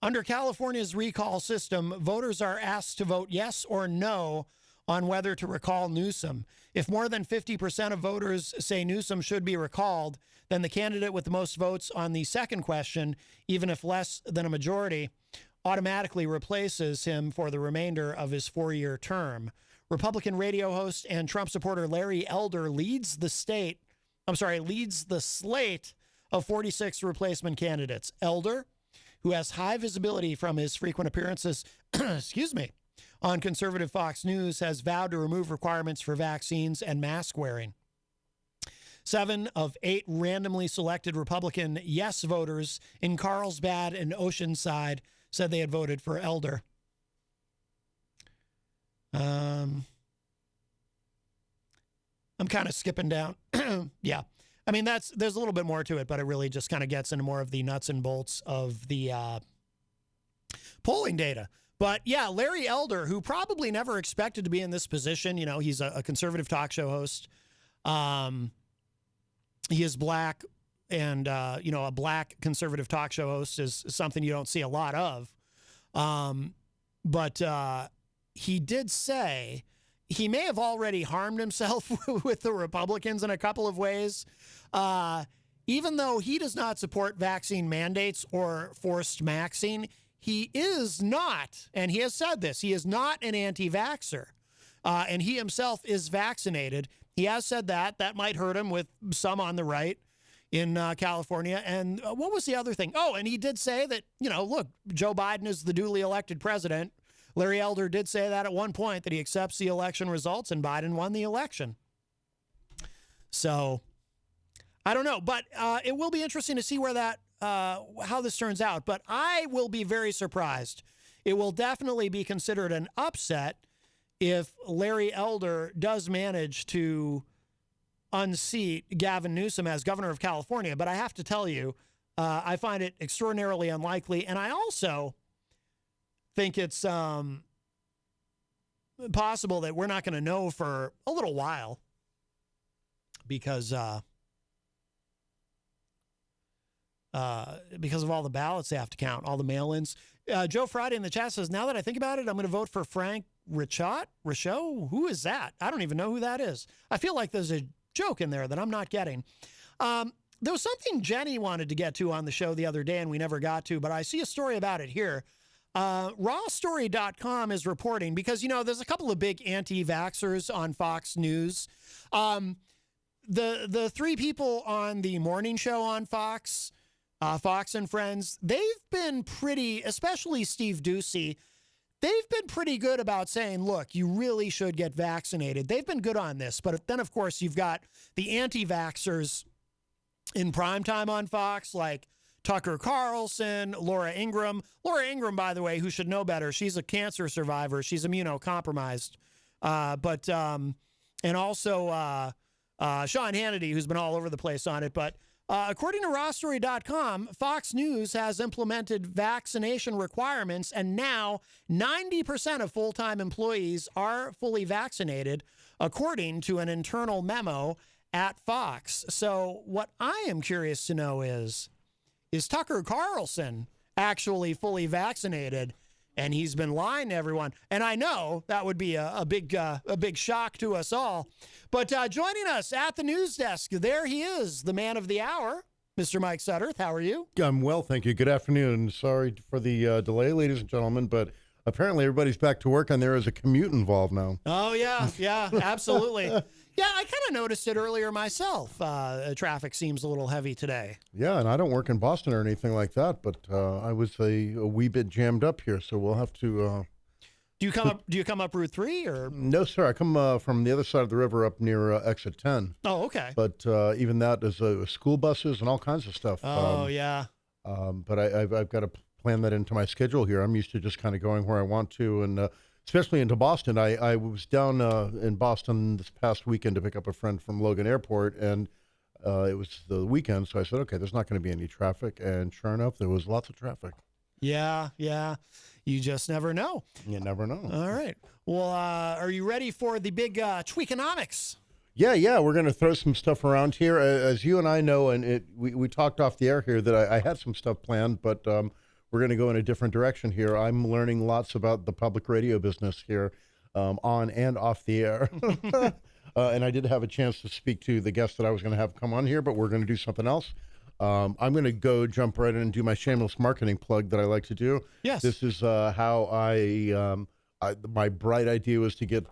Under California's recall system, voters are asked to vote yes or no on whether to recall Newsom. If more than 50% of voters say Newsom should be recalled, then the candidate with the most votes on the second question, even if less than a majority, automatically replaces him for the remainder of his 4-year term. Republican radio host and Trump supporter Larry Elder leads the slate of 46 replacement candidates. Elder, who has high visibility from his frequent appearances, on conservative Fox News, has vowed to remove requirements for vaccines and mask wearing. 7 of 8 randomly selected Republican yes voters in Carlsbad and Oceanside said they had voted for Elder. I'm kind of skipping down. Yeah. I mean, there's a little bit more to it, but it really just kind of gets into more of the nuts and bolts of the polling data. But yeah, Larry Elder, who probably never expected to be in this position, you know, he's a conservative talk show host. He is black, and, a black conservative talk show host is something you don't see a lot of. But he did say he may have already harmed himself with the Republicans in a couple of ways. Even though he does not support vaccine mandates or forced maxing, he is not, and he has said this, he is not an anti-vaxxer. And he himself is vaccinated. He has said that might hurt him with some on the right in California. And what was the other thing? Oh, and he did say that, look, Joe Biden is the duly elected president. Larry Elder did say that at one point, that he accepts the election results, and Biden won the election. So I don't know, but it will be interesting to see where that, how this turns out. But I will be very surprised. It will definitely be considered an upset if Larry Elder does manage to unseat Gavin Newsom as governor of California. But I have to tell you, I find it extraordinarily unlikely. And I also think it's possible that we're not going to know for a little while because of all the ballots they have to count, all the mail-ins. Joe Friday in the chat says, now that I think about it, I'm going to vote for Frank Richaud? Who is that? I don't even know who that is. I feel like there's a joke in there that I'm not getting. There was something Jenny wanted to get to on the show the other day, and we never got to, but I see a story about it here. Rawstory.com is reporting, because, there's a couple of big anti-vaxxers on Fox News. The three people on the morning show on Fox, Fox and Friends, they've been pretty, especially Steve Doocy, they've been pretty good about saying, look, you really should get vaccinated. They've been good on this. But then, of course, you've got the anti-vaxxers in primetime on Fox, like Tucker Carlson, Laura Ingraham. Laura Ingraham, by the way, who should know better, she's a cancer survivor. She's immunocompromised. And also Sean Hannity, who's been all over the place on it. But according to rawstory.com, Fox News has implemented vaccination requirements, and now 90% of full-time employees are fully vaccinated, according to an internal memo at Fox. So what I am curious to know is Tucker Carlson actually fully vaccinated? And he's been lying to everyone. And I know that would be a big shock to us all. But joining us at the news desk, there he is, the man of the hour, Mr. Mike Sutterth. How are you? I'm well, thank you. Good afternoon. Sorry for the delay, ladies and gentlemen, but apparently everybody's back to work and there is a commute involved now. Oh, yeah, absolutely. Yeah, I kind of noticed it earlier myself. Traffic seems a little heavy today. Yeah, and I don't work in Boston or anything like that, but I was a wee bit jammed up here, so we'll have to. Do you come up Route 3 or? No, sir. I come from the other side of the river up near exit 10. Oh, okay. But even that is school buses and all kinds of stuff. Oh, yeah. But I've got to plan that into my schedule here. I'm used to just kind of going where I want to, and especially into Boston. I was down in Boston this past weekend to pick up a friend from Logan Airport, and it was the weekend, so I said, okay, there's not going to be any traffic, and sure enough, there was lots of traffic. Yeah. You just never know. You never know. All right. Well, are you ready for the big Tweakonomics? Yeah, we're going to throw some stuff around here. As you and I know, and we talked off the air here that I had some stuff planned, but we're going to go in a different direction here. I'm learning lots about the public radio business here, on and off the air. And I did have a chance to speak to the guest that I was going to have come on here, but we're going to do something else. I'm going to jump right in and do my shameless marketing plug that I like to do. Yes. This is how my bright idea was to get...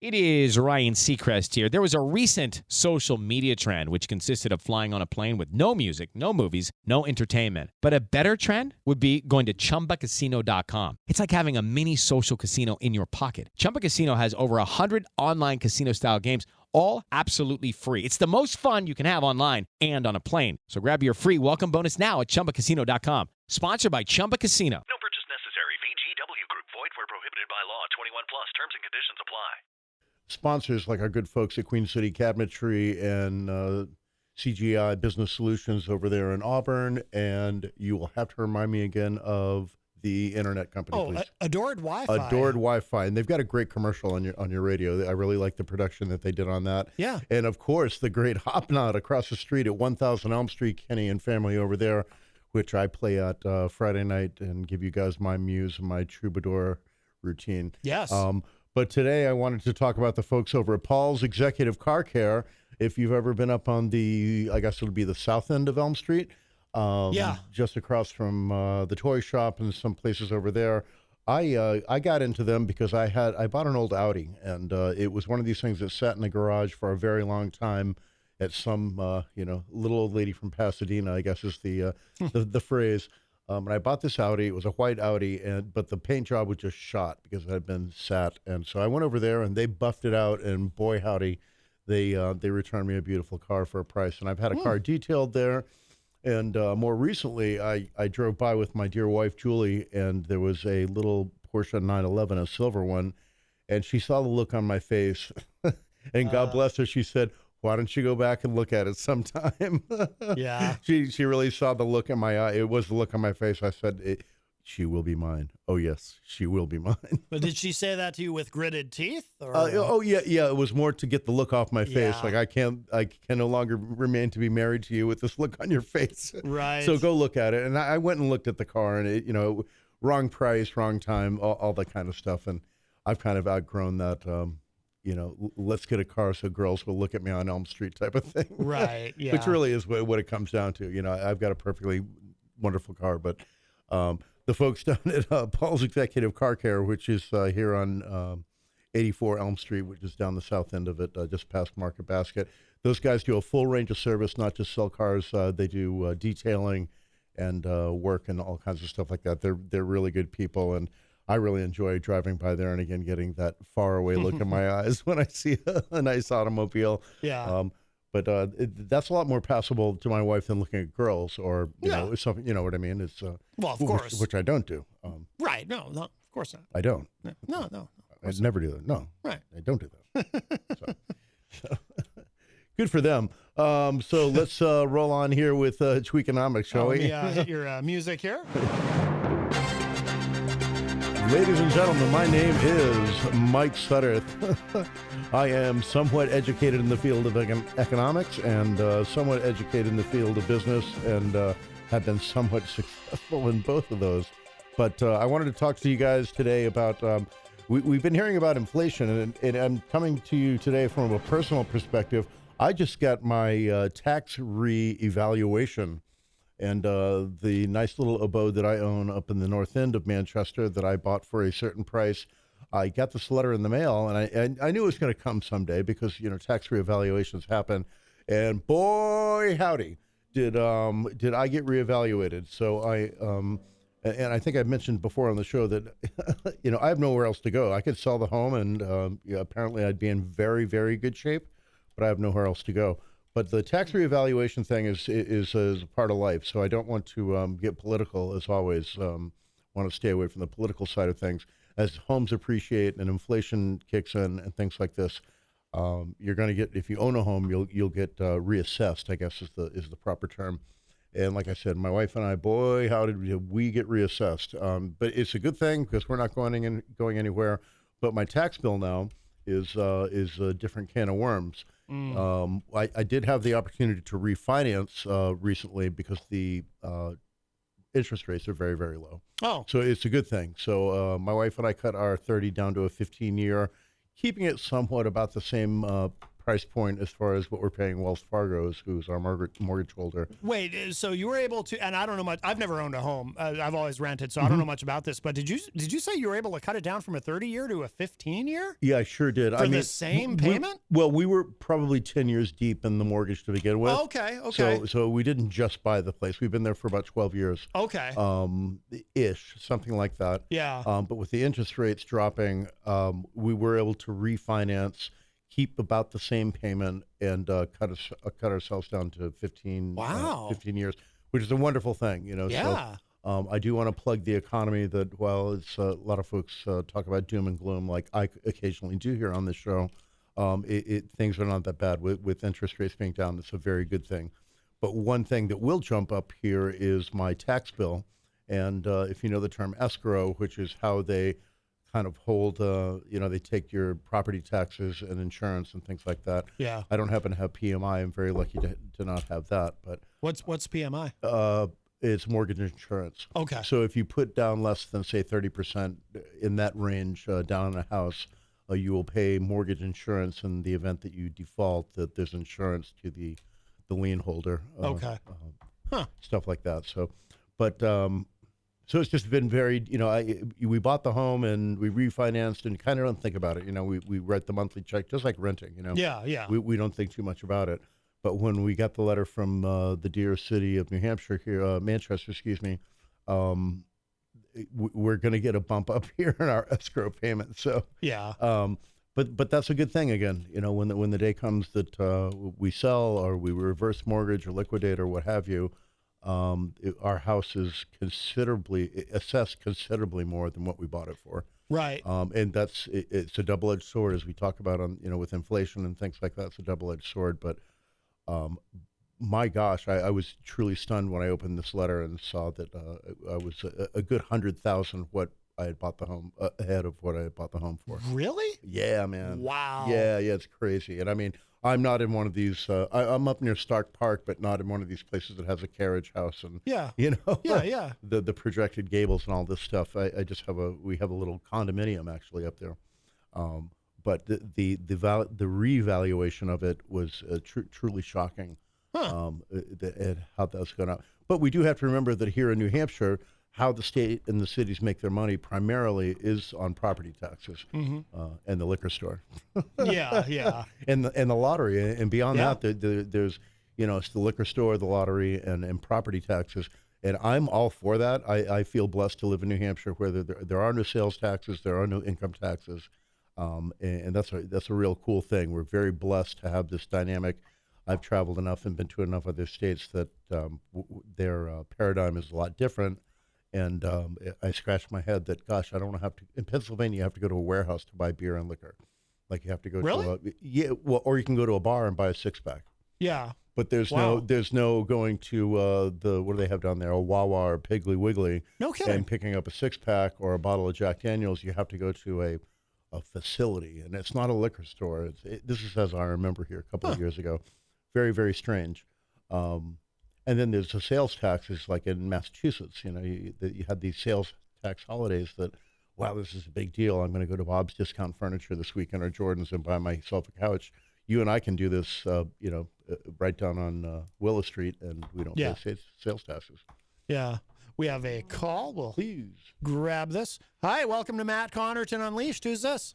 It is Ryan Seacrest here. There was a recent social media trend which consisted of flying on a plane with no music, no movies, no entertainment. But a better trend would be going to ChumbaCasino.com. It's like having a mini social casino in your pocket. Chumba Casino has over 100 online casino-style games, all absolutely free. It's the most fun you can have online and on a plane. So grab your free welcome bonus now at ChumbaCasino.com. Sponsored by Chumba Casino. No purchase necessary. VGW Group. Void where prohibited by law. 21 plus. Terms and conditions apply. Sponsors like our good folks at Queen City Cabinetry and CGI Business Solutions over there in Auburn. And you will have to remind me again of the internet company, please. Adored Wi-Fi. Adored Wi-Fi. And they've got a great commercial on your radio. I really like the production that they did on that. Yeah. And, of course, the great Hopknot across the street at 1000 Elm Street, Kenny and family over there, which I play at Friday night and give you guys my muse and my troubadour routine. Yes. But today I wanted to talk about the folks over at Paul's Executive Car Care. If you've ever been up on I guess it'll be the south end of Elm Street, just across from the toy shop and some places over there. I got into them because I bought an old Audi, and it was one of these things that sat in the garage for a very long time at some little old lady from Pasadena, I guess is the phrase. And I bought this Audi. It was a white Audi, but the paint job was just shot because it had been sat. And so I went over there, and they buffed it out, and boy, howdy, they returned me a beautiful car for a price. And I've had a car detailed there. And more recently, I drove by with my dear wife, Julie, and there was a little Porsche 911, a silver one, and she saw the look on my face. And God bless her, she said, why don't you go back and look at it sometime? Yeah. She really saw the look in my eye. It was the look on my face. I said, she will be mine. Oh, yes, she will be mine. But did she say that to you with gritted teeth? Or? Oh, yeah. It was more to get the look off my face. Yeah. Like, I can no longer remain to be married to you with this look on your face. Right. So go look at it. And I went and looked at the car, and it, wrong price, wrong time, all that kind of stuff. And I've kind of outgrown that, let's get a car so girls will look at me on Elm Street type of thing. Right, yeah. Which really is what it comes down to. I've got a perfectly wonderful car, but the folks down at Paul's Executive Car Care, which is here on 84 Elm Street, which is down the south end of it, just past Market Basket. Those guys do a full range of service, not just sell cars. They do detailing and work and all kinds of stuff like that. They're really good people, and I really enjoy driving by there and, again, getting that faraway look in my eyes when I see a nice automobile. Yeah. But that's a lot more passable to my wife than looking at girls or, something, you know what I mean? It's well, of course. Which I don't do. Right. No, of course not. I don't. No. I never do that. No. Right. I don't do that. so. Good for them. So let's roll on here with Tweakonomics, shall we? Hit your music here. Ladies and gentlemen, my name is Mike Sutterth. I am somewhat educated in the field of economics and somewhat educated in the field of business and have been somewhat successful in both of those. But I wanted to talk to you guys today about, we've been hearing about inflation, and I'm coming to you today from a personal perspective. I just got my tax re-evaluation. And the nice little abode that I own up in the north end of Manchester that I bought for a certain price, I got this letter in the mail, and I knew it was going to come someday because, tax reevaluations happen. And boy, howdy, did I get reevaluated. So and I think I've mentioned before on the show that, I have nowhere else to go. I could sell the home, and apparently I'd be in very, very good shape, but I have nowhere else to go. But the tax reevaluation thing is a part of life, so I don't want to get political, as always. Want to stay away from the political side of things. As homes appreciate and inflation kicks in and things like this, you're going to get, if you own a home, you'll get reassessed, I guess is the proper term. And like I said, my wife and I, boy, how did we get reassessed? But it's a good thing because we're not going anywhere. But my tax bill now is a different can of worms. I did have the opportunity to refinance recently because the interest rates are very, very low. Oh. So it's a good thing. So my wife and I cut our 30 down to a 15-year, keeping it somewhat about the same price point as far as what we're paying Wells Fargo's, who's our mortgage holder. Wait, so you were able to, and I don't know much, I've never owned a home. I've always rented, so I don't know much about this, but did you say you were able to cut it down from a 30-year to a 15-year? Yeah, I sure did. For the same payment? We were probably 10 years deep in the mortgage to begin with. Oh, okay. So we didn't just buy the place. We've been there for about 12 years. Okay. Ish, something like that. Yeah. But with the interest rates dropping, we were able to refinance, keep about the same payment, and cut ourselves down to 15 years, which is a wonderful thing, Yeah. So, I do want to plug the economy that while it's a lot of folks talk about doom and gloom, like I occasionally do here on this show, things are not that bad with interest rates being down. It's a very good thing. But one thing that will jump up here is my tax bill. And if you know the term escrow, which is how they kind of hold, they take your property taxes and insurance and things like that. Yeah. I don't happen to have PMI. I'm very lucky to not have that. But what's PMI? It's mortgage insurance. Okay. So if you put down less than, say, 30% in that range down on a house, you will pay mortgage insurance in the event that you default, that there's insurance to the lien holder. Okay. Stuff like that. So, but... So it's just been very, we bought the home and we refinanced and kind of don't think about it. We write the monthly check just like renting, Yeah. We don't think too much about it. But when we got the letter from the dear city of New Hampshire here, Manchester, we're going to get a bump up here in our escrow payment. So, yeah. But that's a good thing again, when the day comes that we sell or we reverse mortgage or liquidate or what have you, our house is assessed considerably more than what we bought it for. Right. And it's a double-edged sword, as we talk about on, with inflation and things like that. It's a double-edged sword, but my gosh, I was truly stunned when I opened this letter and saw that I was a good 100,000 what I had bought the home ahead of what I had bought the home for. Really? Yeah, man. Wow. Yeah, it's crazy. And I mean, I'm not in one of these. I'm up near Stark Park, but not in one of these places that has a carriage house and Yeah. Yeah. the projected gables and all this stuff. I just have we have a little condominium actually up there. But the revaluation of it was truly shocking. How that's going up. But we do have to remember that here in New Hampshire, how the state and the cities make their money primarily is on property taxes and the liquor store. Yeah. And the lottery, and beyond that, there's it's the liquor store, the lottery, and property taxes. And I'm all for that. I feel blessed to live in New Hampshire where there are no sales taxes, there are no income taxes, and that's a real cool thing. We're very blessed to have this dynamic. I've traveled enough and been to enough other states that their paradigm is a lot different. And I scratched my head that, gosh, I don't have to. In Pennsylvania, you have to go to a warehouse to buy beer and liquor. Like you have to go to or you can go to a bar and buy a 6-pack. Yeah. But there's no going to what do they have down there? A Wawa or Piggly Wiggly. No kidding. And picking up a 6-pack or a bottle of Jack Daniels. You have to go to a facility, and it's not a liquor store. This is as I remember here a couple of years ago. Very, very strange. And then there's the sales taxes, like in Massachusetts. You had these sales tax holidays that, wow, this is a big deal. I'm going to go to Bob's Discount Furniture this weekend or Jordan's and buy myself a couch. You and I can do this, right down on Willow Street, and we don't pay sales taxes. Yeah. We have a call. We'll please grab this. Hi, welcome to Matt Connarton Unleashed. Who's this?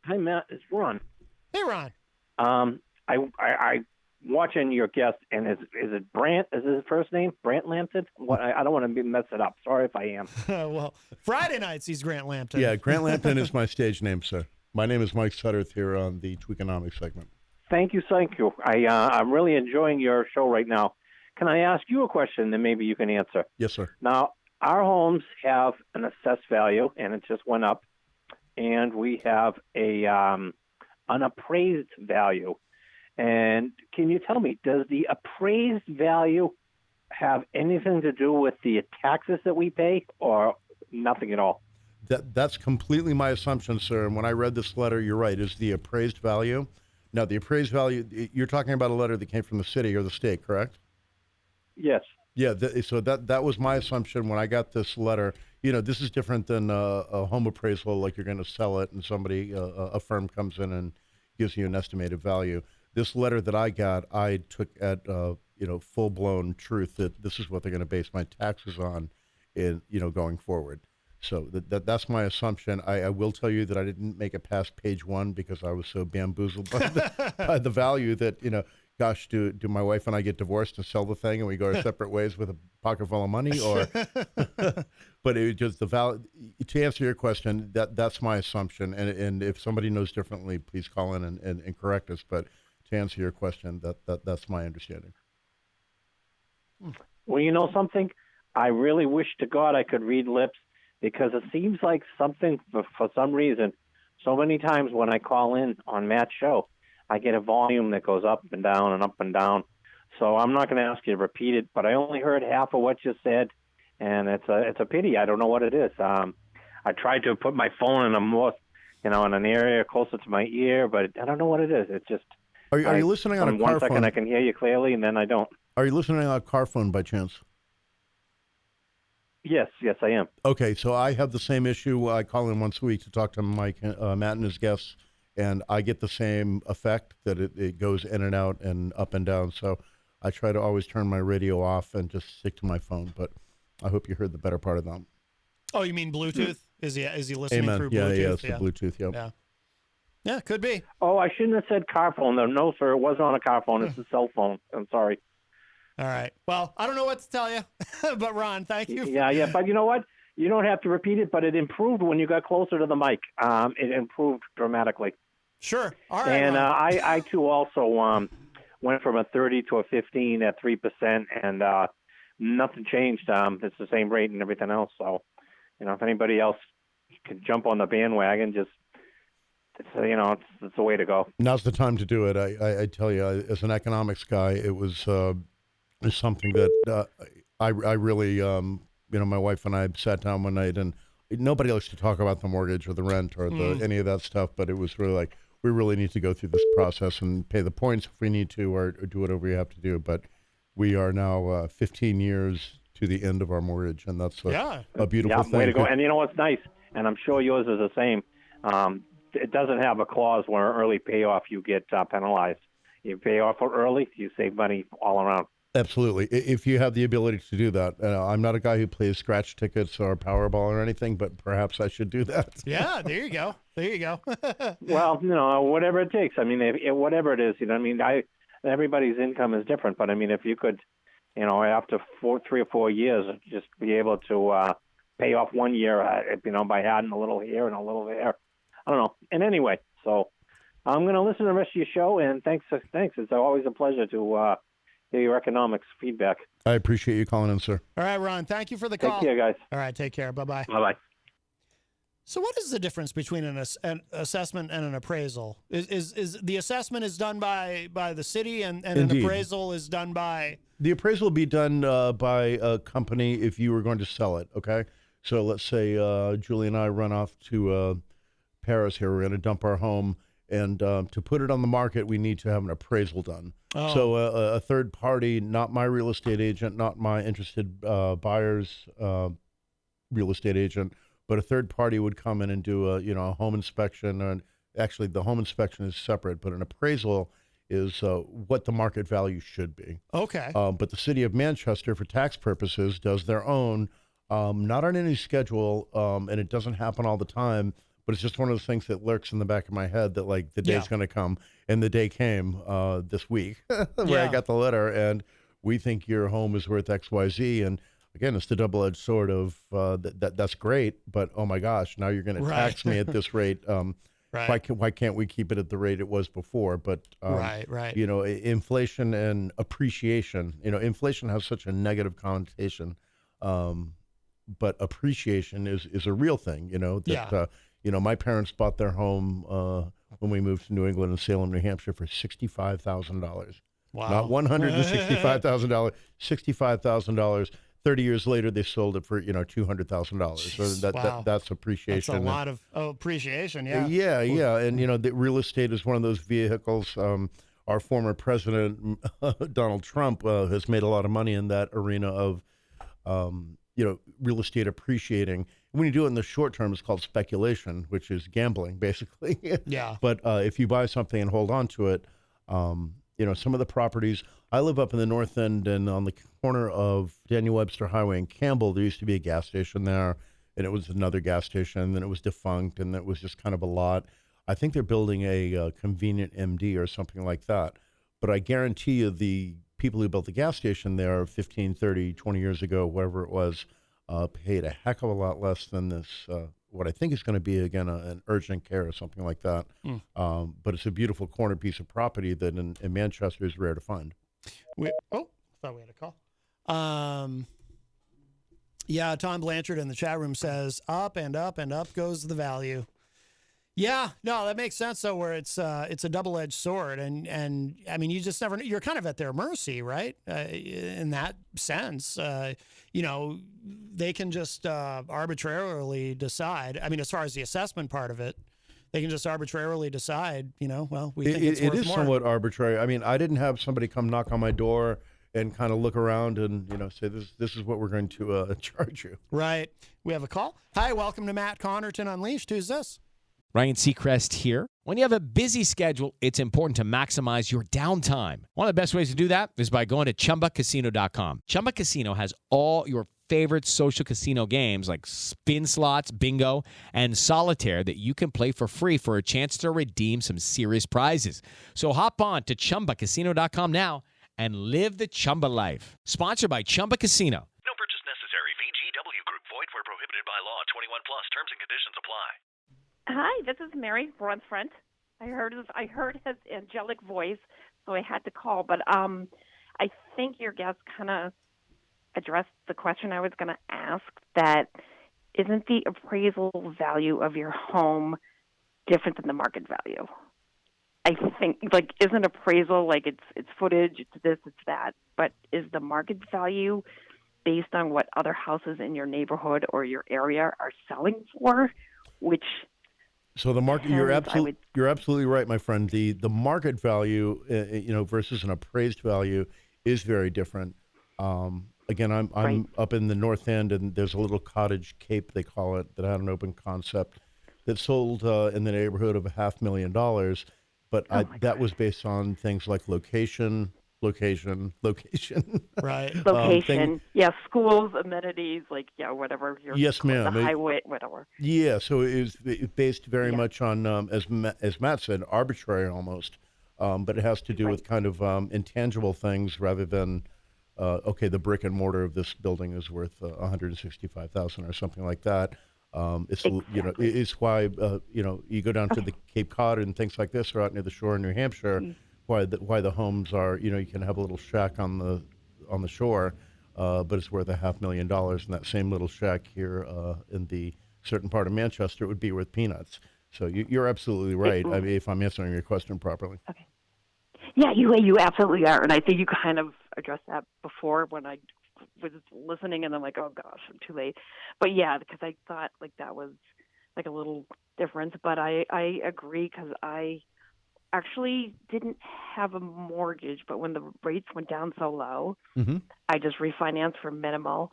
Hi, Matt. It's Ron. Hey, Ron. I watching your guest, and is it Brant? Is his first name Brant Lampton? What? I don't want to mess it up. Sorry if I am. Well, Friday nights he's Grant Lampton. Yeah, Grant Lampton is my stage name, sir. My name is Mike Sutterth here on the Tweakonomics segment. Thank you. I'm really enjoying your show right now. Can I ask you a question that maybe you can answer? Yes, sir. Now, our homes have an assessed value, and it just went up, and we have an appraised value. And can you tell me, does the appraised value have anything to do with the taxes that we pay, or nothing at all? That's completely my assumption, sir. And when I read this letter, you're right, is the appraised value. Now, the appraised value, you're talking about a letter that came from the city or the state, correct? Yes. Yeah, so that was my assumption when I got this letter. This is different than a home appraisal, like you're going to sell it and somebody, a firm comes in and gives you an estimated value. This letter that I got, I took at full-blown truth that this is what they're going to base my taxes on, going forward. So that's my assumption. I will tell you that I didn't make it past page 1 because I was so bamboozled by the value that gosh, do my wife and I get divorced and sell the thing and we go our separate ways with a pocket full of money, or? But it was just the value. To answer your question, that's my assumption, and if somebody knows differently, please call in and correct us. But to answer your question, that's my understanding. Well, you know something? I really wish to God I could read lips, because it seems like something, for some reason, so many times when I call in on Matt's show, I get a volume that goes up and down and up and down. So I'm not going to ask you to repeat it, but I only heard half of what you said, and it's a pity. I don't know what it is. I tried to put my phone in a more, in an area closer to my ear, but I don't know what it is. It's just. Are you listening on a car phone? 1 second I can hear you clearly, and then I don't. Are you listening on a car phone by chance? Yes, I am. Okay, so I have the same issue. I call in once a week to talk to Mike, Matt and his guests, and I get the same effect that it goes in and out and up and down. So I try to always turn my radio off and just stick to my phone. But I hope you heard the better part of that. Oh, you mean Bluetooth? Is he listening Amen. through Yeah, Bluetooth? yeah, it's the Bluetooth. Yep. Yeah, could be. Oh, I shouldn't have said car phone. No, sir, it wasn't on a car phone. It's a cell phone. I'm sorry. All right. Well, I don't know what to tell you, but Ron, thank you. Yeah. But you know what? You don't have to repeat it, but it improved when you got closer to the mic. It improved dramatically. Sure. All right. And I too also went from a 30 to a 15 at 3%, and nothing changed. It's the same rate and everything else. So, if anybody else can jump on the bandwagon, just it's the way to go. Now's the time to do it. I tell you, as an economics guy, it was something that I really, my wife and I sat down one night, and nobody likes to talk about the mortgage or the rent or any of that stuff, but it was really like, we really need to go through this process and pay the points if we need to, or do whatever we have to do. But we are now 15 years to the end of our mortgage, and that's a beautiful thing. Way to go. And you know what's nice, and I'm sure yours is the same. It doesn't have a clause where early payoff you get penalized. You pay off early, you save money all around. Absolutely. If you have the ability to do that. I'm not a guy who plays scratch tickets or Powerball or anything, but perhaps I should do that. Yeah, there you go. There you go. Well, whatever it takes. I mean, whatever it is, everybody's income is different, but I mean, if you could, after 3 or 4 years, just be able to pay off 1 year, by adding a little here and a little there. I don't know. And anyway, so I'm going to listen to the rest of your show, and thanks. It's always a pleasure to hear your economics feedback. I appreciate you calling in, sir. All right, Ron, thank you for the call. Take care, guys. All right, take care. Bye-bye. Bye-bye. So what is the difference between an assessment and an appraisal? Is the assessment is done by the city, and an appraisal is done by... The appraisal will be done by a company if you were going to sell it, okay? So let's say Julie and I run off to Paris here. We're going to dump our home, and to put it on the market, we need to have an appraisal done. Oh. So a third party, not my real estate agent, not my interested buyer's real estate agent, but a third party would come in and do a home inspection. And actually, the home inspection is separate, but an appraisal is what the market value should be. Okay. But the city of Manchester, for tax purposes, does their own, not on any schedule, and it doesn't happen all the time. But it's just one of those things that lurks in the back of my head that, like, the day's going to come. And the day came this week where I got the letter, and we think your home is worth X, Y, Z. And, again, it's the double-edged sword of that's great, but, oh, my gosh, now you're going to tax me at this rate. Right. Why can't we keep it at the rate it was before? But, right. Inflation and appreciation, inflation has such a negative connotation. But appreciation is a real thing, my parents bought their home when we moved to New England and Salem, New Hampshire for $65,000. Wow. Not $165,000, $65,000. 30 years later, they sold it for, $200,000. So that's appreciation. That's a lot of appreciation, yeah. Yeah. And, the real estate is one of those vehicles. Our former president, Donald Trump, has made a lot of money in that arena of, real estate appreciating. When you do it in the short term, it's called speculation, which is gambling, basically. Yeah. But if you buy something and hold on to it, some of the properties. I live up in the north end, and on the corner of Daniel Webster Highway and Campbell, there used to be a gas station there, and it was another gas station, and then it was defunct, and it was just kind of a lot. I think they're building a convenient MD or something like that. But I guarantee you the people who built the gas station there 15, 30, 20 years ago, whatever it was, paid a heck of a lot less than this, what I think is going to be, again, an urgent care or something like that. But it's a beautiful corner piece of property that in Manchester is rare to find. I thought we had a call. Tom Blanchard in the chat room says, up and up and up goes the value. Yeah, no, that makes sense. So where it's a double-edged sword, and I mean, you just never. You're kind of at their mercy, right? In that sense, they can just arbitrarily decide. I mean, as far as the assessment part of it, they can just arbitrarily decide. We think it's worth more. It is somewhat arbitrary. I mean, I didn't have somebody come knock on my door and kind of look around and say this is what we're going to charge you. Right. We have a call. Hi, welcome to Matt Connarton Unleashed. Who's this? Ryan Seacrest here. When you have a busy schedule, it's important to maximize your downtime. One of the best ways to do that is by going to ChumbaCasino.com. Chumba Casino has all your favorite social casino games like spin slots, bingo, and solitaire that you can play for free for a chance to redeem some serious prizes. So hop on to ChumbaCasino.com now and live the Chumba life. Sponsored by Chumba Casino. No purchase necessary. VGW Group. Void where prohibited by law. 21 plus. Terms and conditions apply. Hi, this is Mary Brunsfront. I heard his angelic voice, so I had to call. But I think your guest kind of addressed the question I was going to ask. That isn't the appraisal value of your home different than the market value. I think, like, isn't appraisal like it's footage, it's this, it's that, but is the market value based on what other houses in your neighborhood or your area are selling for? Which so the market, you're absolutely right, my friend. The market value, versus an appraised value, is very different. Again, I'm up in the North End, and there's a little cottage cape, they call it, that had an open concept that sold in the neighborhood of $500,000. But that was based on things like location. Right. Location. Schools, amenities, whatever. Yes, ma'am. The highway, whatever. Yeah, so it was based very much on, as Matt said, arbitrary almost. But it has to do with kind of intangible things rather than, the brick and mortar of this building is worth $165,000 or something like that. It's it's why you go down to the Cape Cod and things like this, or out near the shore in New Hampshire. Why the homes are, you can have a little shack on the shore, but it's worth $500,000, and that same little shack here in the certain part of Manchester would be worth peanuts. So you're absolutely right. I mean, if I'm answering your question properly. Okay. Yeah, you absolutely are, and I think you kind of addressed that before when I was listening, and I'm like, oh gosh, I'm too late. But yeah, because I thought like that was like a little difference, but I agree because I actually didn't have a mortgage, but when the rates went down so low, I just refinanced for minimal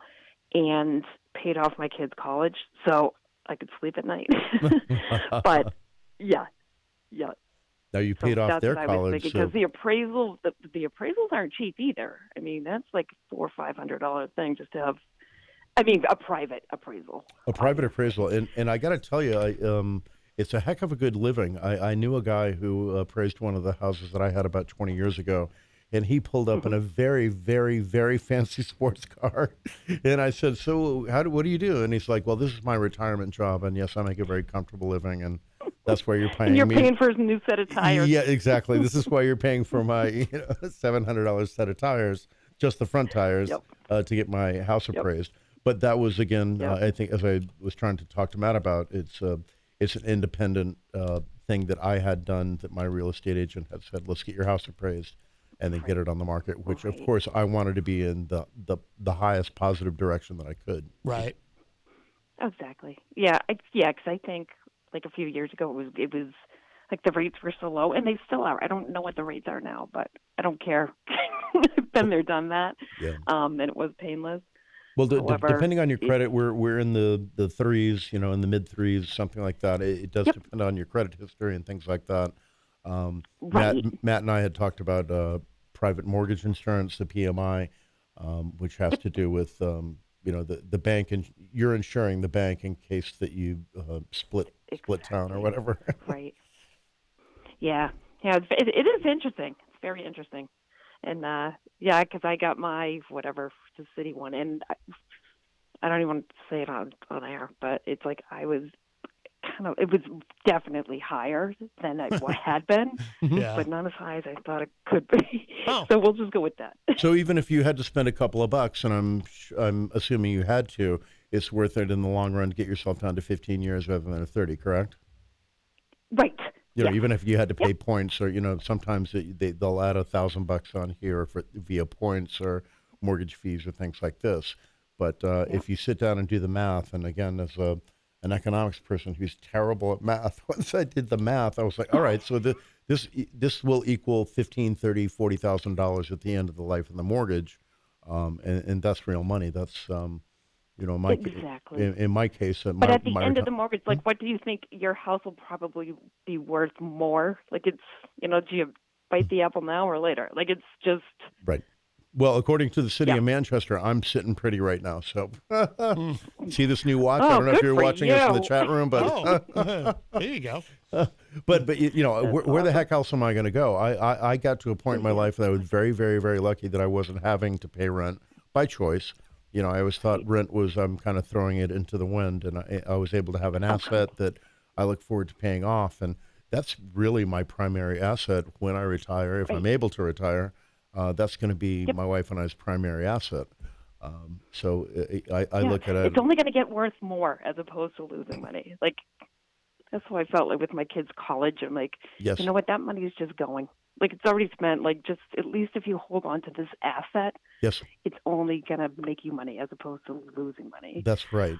and paid off my kids' college, so I could sleep at night. But yeah. Now you paid off their college, because the appraisals aren't cheap either. I mean, that's like $400 or $500 thing just to have. I mean, a private appraisal. A private appraisal, and I got to tell you, it's a heck of a good living. I knew a guy who appraised one of the houses that I had about 20 years ago, and he pulled up in a very, very, very fancy sports car. And I said, so what do you do? And he's like, well, this is my retirement job, and yes, I make a very comfortable living, and that's why you're paying and you're me. Paying for a new set of tires. Yeah, exactly. This is why you're paying for my $700 set of tires, just the front tires, to get my house appraised. But that was, again, I think, as I was trying to talk to Matt about, it's an independent thing that I had done that my real estate agent had said, let's get your house appraised and then get it on the market, which, of course, I wanted to be in the highest positive direction that I could. Right. Exactly. Yeah, because I think like a few years ago it was like the rates were so low, and they still are. I don't know what the rates are now, but I don't care. I've been there, done that, and it was painless. Well, depending on your credit, we're in the threes, in the mid threes, something like that. It does depend on your credit history and things like that. Matt and I had talked about private mortgage insurance, the PMI, which has to do with the bank, and you're insuring the bank in case that you split town or whatever. Right. Yeah. It is interesting. It's very interesting. And because I got my the city one, and I don't even want to say it on air, but it's like it was definitely higher than I had been, but not as high as I thought it could be. So we'll just go with that. So even if you had to spend a couple of bucks, and I'm assuming you had to, it's worth it in the long run to get yourself down to 15 years rather than a 30, correct? Right. Even if you had to pay points, or sometimes they'll add $1,000 on here via points or mortgage fees or things like this. But if you sit down and do the math, and again, as an economics person who's terrible at math, once I did the math, I was like, all right, so this will equal $15,000, $30,000, $40,000 at the end of the life of the mortgage, and that's real money. That's exactly. In my case, but at the end of the mortgage, like, what do you think your house will probably be worth more? Like, it's do you bite the apple now or later? Like, it's just right. Well, according to the city of Manchester, I'm sitting pretty right now. So, see this new watch? I don't know if you're watching us in the chat room, but there you go. But where the heck else am I going to go? I got to a point in my life that I was very, very, very lucky that I wasn't having to pay rent by choice. I always thought rent was, I'm kind of throwing it into the wind, and I was able to have an asset that I look forward to paying off, and that's really my primary asset when I retire, if I'm able to retire. That's going to be my wife and I's primary asset. So I look at it. It's only going to get worth more as opposed to losing money. Like, That's how I felt like with my kids' college. I'm like, Yes. you know what? That money is just going. Like, it's already spent. Like, just at least if you hold on to this asset, Yes. it's only going to make you money as opposed to losing money. That's right.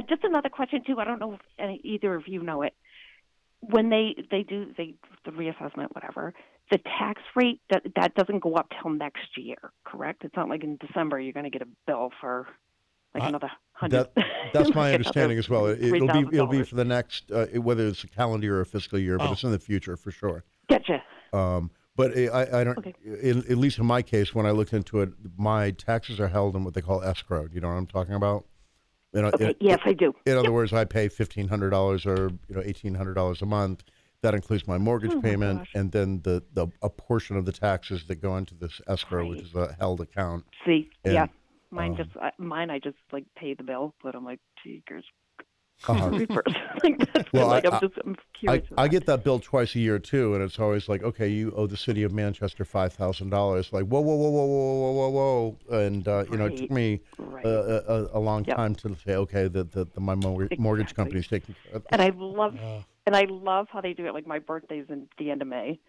Just another question, too. I don't know if either of you know it. When they do the reassessment, whatever, the tax rate, that doesn't go up till next year, correct? It's not like in December you're going to get a bill for like another $100. That's my understanding as well. It'll be $3,000. for the next, whether it's a calendar year or a fiscal year, but it's in the future for sure. Gotcha. But I don't. Okay. At least in my case, when I looked into it, my taxes are held in what they call escrow. You know what I'm talking about? Yes, I do. In other words, I pay $1,500 or $1,800 a month. That includes my mortgage payment, and then a portion of the taxes that go into this escrow, which is a held account. See, And, mine I just like pay the bill, but I'm like, geekers. Uh-huh. I'm curious. I get that bill twice a year too, and it's always like, okay, you owe the city of Manchester $5,000. Like, whoa, and it took me a long time to say, okay, that my mortgage company's taking care of this. And I love how they do it. Like, my birthday's in the end of May,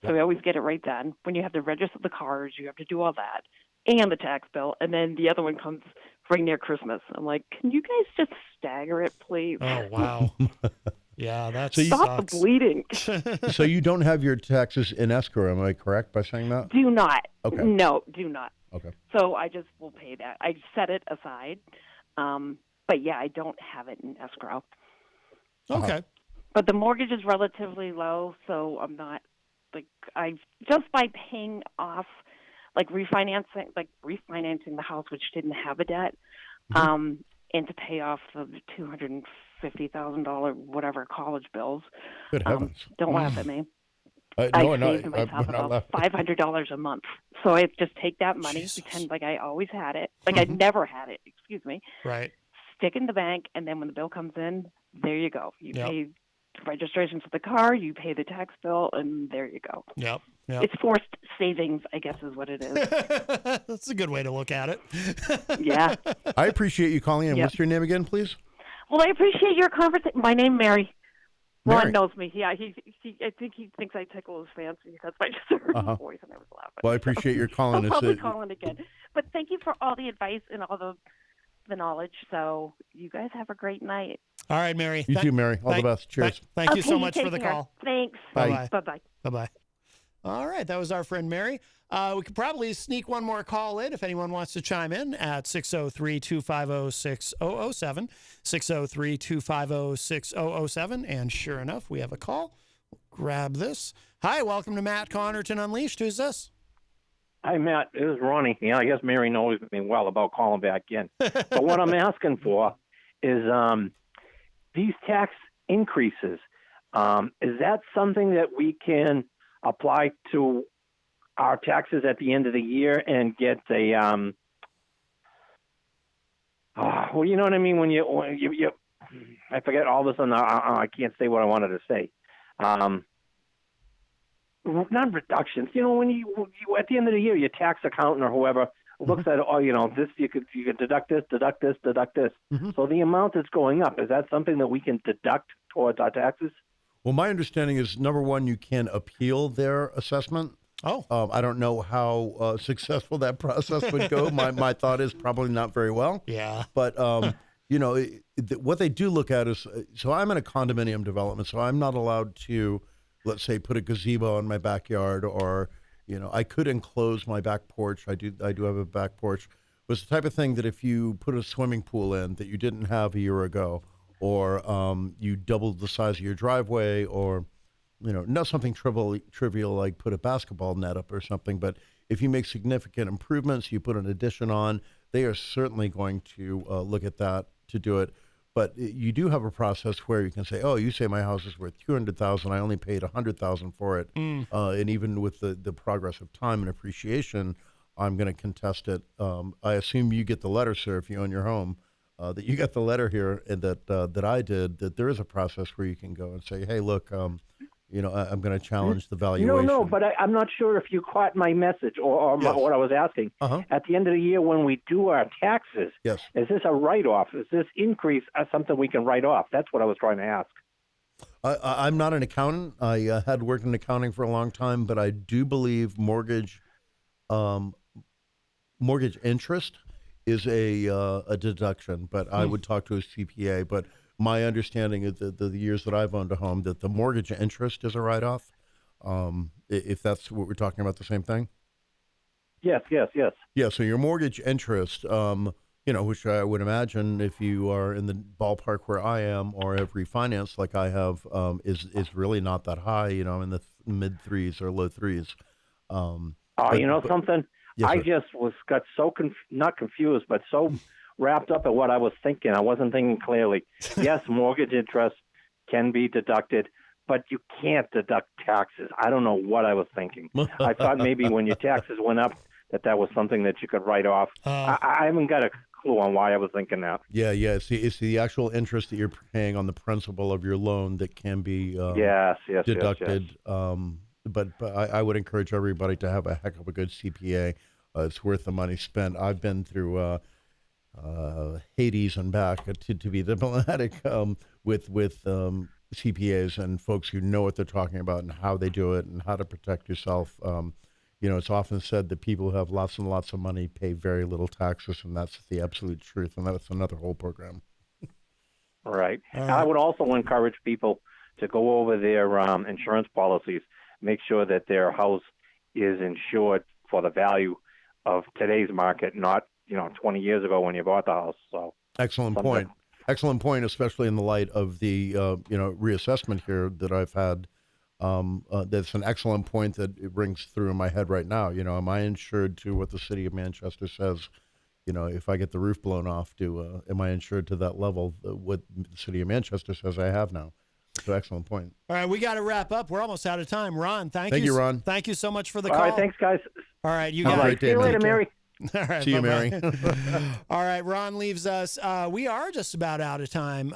so we always get it right then. When you have to register the cars, you have to do all that, and the tax bill, and then the other one comes right near Christmas. I'm like, can you guys just stagger it, please? Oh, wow. Yeah, that's Stop the bleeding. So you don't have your taxes in escrow, am I correct by saying that? Do not. Okay. No, do not. Okay. So I just will pay that. I set it aside. But yeah, I don't have it in escrow. Okay. But the mortgage is relatively low, so I'm not just by paying off, refinancing the house, which didn't have a debt, and to pay off the $250,000 whatever college bills. Good heavens! Don't laugh at me. No, I saved myself about $500 a month. So I just take that money, pretend like I always had it, like I never had it. Excuse me. Right. Stick in the bank, and then when the bill comes in, there you go. You pay registration for the car, you pay the tax bill, and there you go. Yep. It's forced savings, I guess, is what it is. That's a good way to look at it. Yeah. I appreciate you calling in. Yep. What's your name again, please? Well, I appreciate your conversation. My name Mary. Mary. Ron knows me. Yeah, he I think he thinks I tickle his fancy because I just heard his voice and I was laughing. Well, I appreciate your calling. I'll probably call in again. But thank you for all the advice and all the knowledge. So you guys have a great night. All right, Mary. You too, Mary. All the best. Cheers. Thank you so Okay, much take for the care. call. Thanks. Bye-bye. Bye-bye. Bye-bye. All right, that was our friend Mary. We could probably sneak one more call in if anyone wants to chime in at 603-250-6007, 603-250-6007. And sure enough, we have a call. We'll grab this. Hi, welcome to Matt Connarton Unleashed. Who's this? Hi, Matt. This is Ronnie. Yeah, I guess Mary knows me well about calling back in. But what I'm asking for is these tax increases. Is that something that we can apply to our taxes at the end of the year and get a well, you know what I mean? When you I forget all this, and I can't say what I wanted to say. Not reductions. You know, when you at the end of the year, your tax accountant or whoever looks at, this you could deduct this. Mm-hmm. So the amount that's going up, is that something that we can deduct towards our taxes? Well, my understanding is, number one, you can appeal their assessment. Oh. I don't know how successful that process would go. My thought is probably not very well. Yeah. But, what they do look at is, so I'm in a condominium development, so I'm not allowed to, let's say, put a gazebo in my backyard, or, I could enclose my back porch. I do have a back porch. But it's the type of thing that if you put a swimming pool in that you didn't have a year ago, or you doubled the size of your driveway, or, not something trivial like put a basketball net up or something, but if you make significant improvements, you put an addition on, they are certainly going to look at that to do it. But you do have a process where you can say, oh, you say my house is worth $200,000, I only paid $100,000 for it. And even with the progress of time and appreciation, I'm going to contest it. I assume you get the letter, sir, if you own your home. That you got the letter here, and that I did, that there is a process where you can go and say, hey, look, I'm going to challenge the valuation. No, but I'm not sure if you caught my message or Yes. what I was asking. At the end of the year, when we do our taxes, yes, is this a write-off? Is this increase something we can write off? That's what I was trying to ask. I'm not an accountant. I had worked in accounting for a long time, but I do believe mortgage interest is a deduction. But I would talk to a CPA. But my understanding is that the years that I've owned a home, that the mortgage interest is a write-off. If that's what we're talking about, the same thing. Yes. Yeah. So your mortgage interest, which I would imagine if you are in the ballpark where I am or have refinanced like I have, is really not that high. In the mid threes or low threes. Something? Yes, I sir. just got so not confused, but so wrapped up in what I was thinking. I wasn't thinking clearly. Yes, mortgage interest can be deducted, but you can't deduct taxes. I don't know what I was thinking. I thought maybe when your taxes went up that was something that you could write off. I haven't got a clue on why I was thinking that. Yeah. It's the actual interest that you're paying on the principal of your loan that can be deducted. Yes. But I would encourage everybody to have a heck of a good CPA. It's worth the money spent. I've been through Hades and back, to be diplomatic, with CPAs and folks who know what they're talking about and how they do it and how to protect yourself. It's often said that people who have lots and lots of money pay very little taxes, and that's the absolute truth, and that's another whole program. Right. I would also encourage people to go over their insurance policies, make sure that their house is insured for the value of today's market, not 20 years ago when you bought the house. So excellent point. Excellent point, especially in the light of the reassessment here that I've had. That's an excellent point that it rings through in my head right now. Am I insured to what the city of Manchester says? If I get the roof blown off, am I insured to that level? What the city of Manchester says I have now. So excellent point. All right, we got to wrap up. We're almost out of time. Ron, thank you. Thank you, Ron. Thank you so much for the call. All right, thanks, guys. All right, you Have a guys. great day, See you man. later, Mary. All right, See you, bye-bye. Mary. All right, Ron leaves us. We are just about out of time.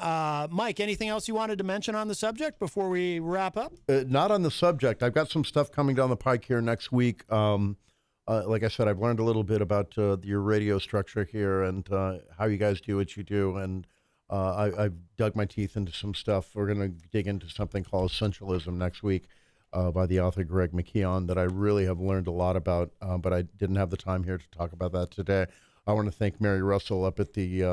Mike, anything else you wanted to mention on the subject before we wrap up? Not on the subject. I've got some stuff coming down the pike here next week. Like I said, I've learned a little bit about your radio structure here and how you guys do what you do. And I've dug my teeth into some stuff. We're going to dig into something called essentialism next week by the author Greg McKeown that I really have learned a lot about, but I didn't have the time here to talk about that today. I want to thank Mary Russell up at the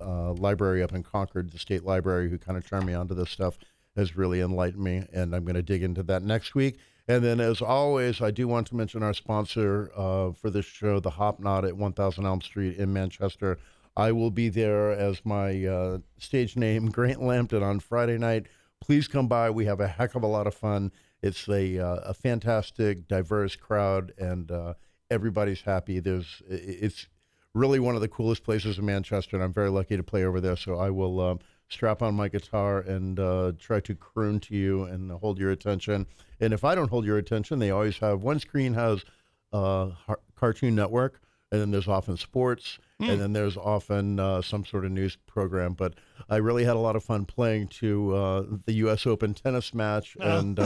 library up in Concord, the state library, who kind of turned me onto this stuff, has really enlightened me, and I'm going to dig into that next week. And then, as always, I do want to mention our sponsor for this show, the Hop Knot at 1000 Elm Street in Manchester. I will be there as my stage name, Grant Lambton, on Friday night. Please come by. We have a heck of a lot of fun. It's a fantastic, diverse crowd, and everybody's happy. It's really one of the coolest places in Manchester, and I'm very lucky to play over there. So I will strap on my guitar and try to croon to you and hold your attention. And if I don't hold your attention, they always have, one screen has Cartoon Network, and then there's often sports, and then there's often some sort of news program. But I really had a lot of fun playing to the U.S. Open tennis match and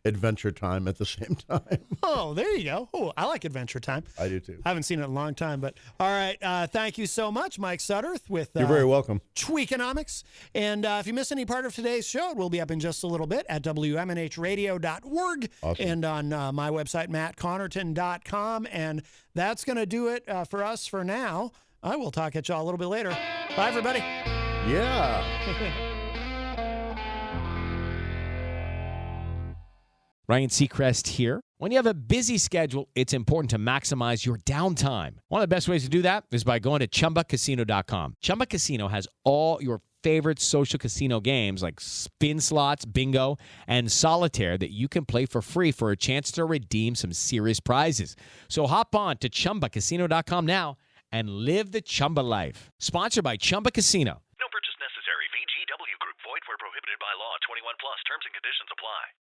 Adventure Time at the same time. Oh, there you go. Oh, I like Adventure Time. I do too. I haven't seen it in a long time, but all right. Thank you so much, Mike Sutterth with You're very welcome. Tweakonomics. And if you miss any part of today's show, it will be up in just a little bit at WMNHradio.org and on my website, mattconnerton.com. And that's going to do it for us for now. I will talk at y'all a little bit later. Bye, everybody. Yeah. Ryan Seacrest here. When you have a busy schedule, it's important to maximize your downtime. One of the best ways to do that is by going to ChumbaCasino.com. Chumba Casino has all your favorite social casino games like spin slots, bingo, and solitaire that you can play for free for a chance to redeem some serious prizes. So hop on to ChumbaCasino.com now and live the Chumba life. Sponsored by Chumba Casino. No purchase necessary. VGW Group. Void where prohibited by law. 21 plus. Terms and conditions apply.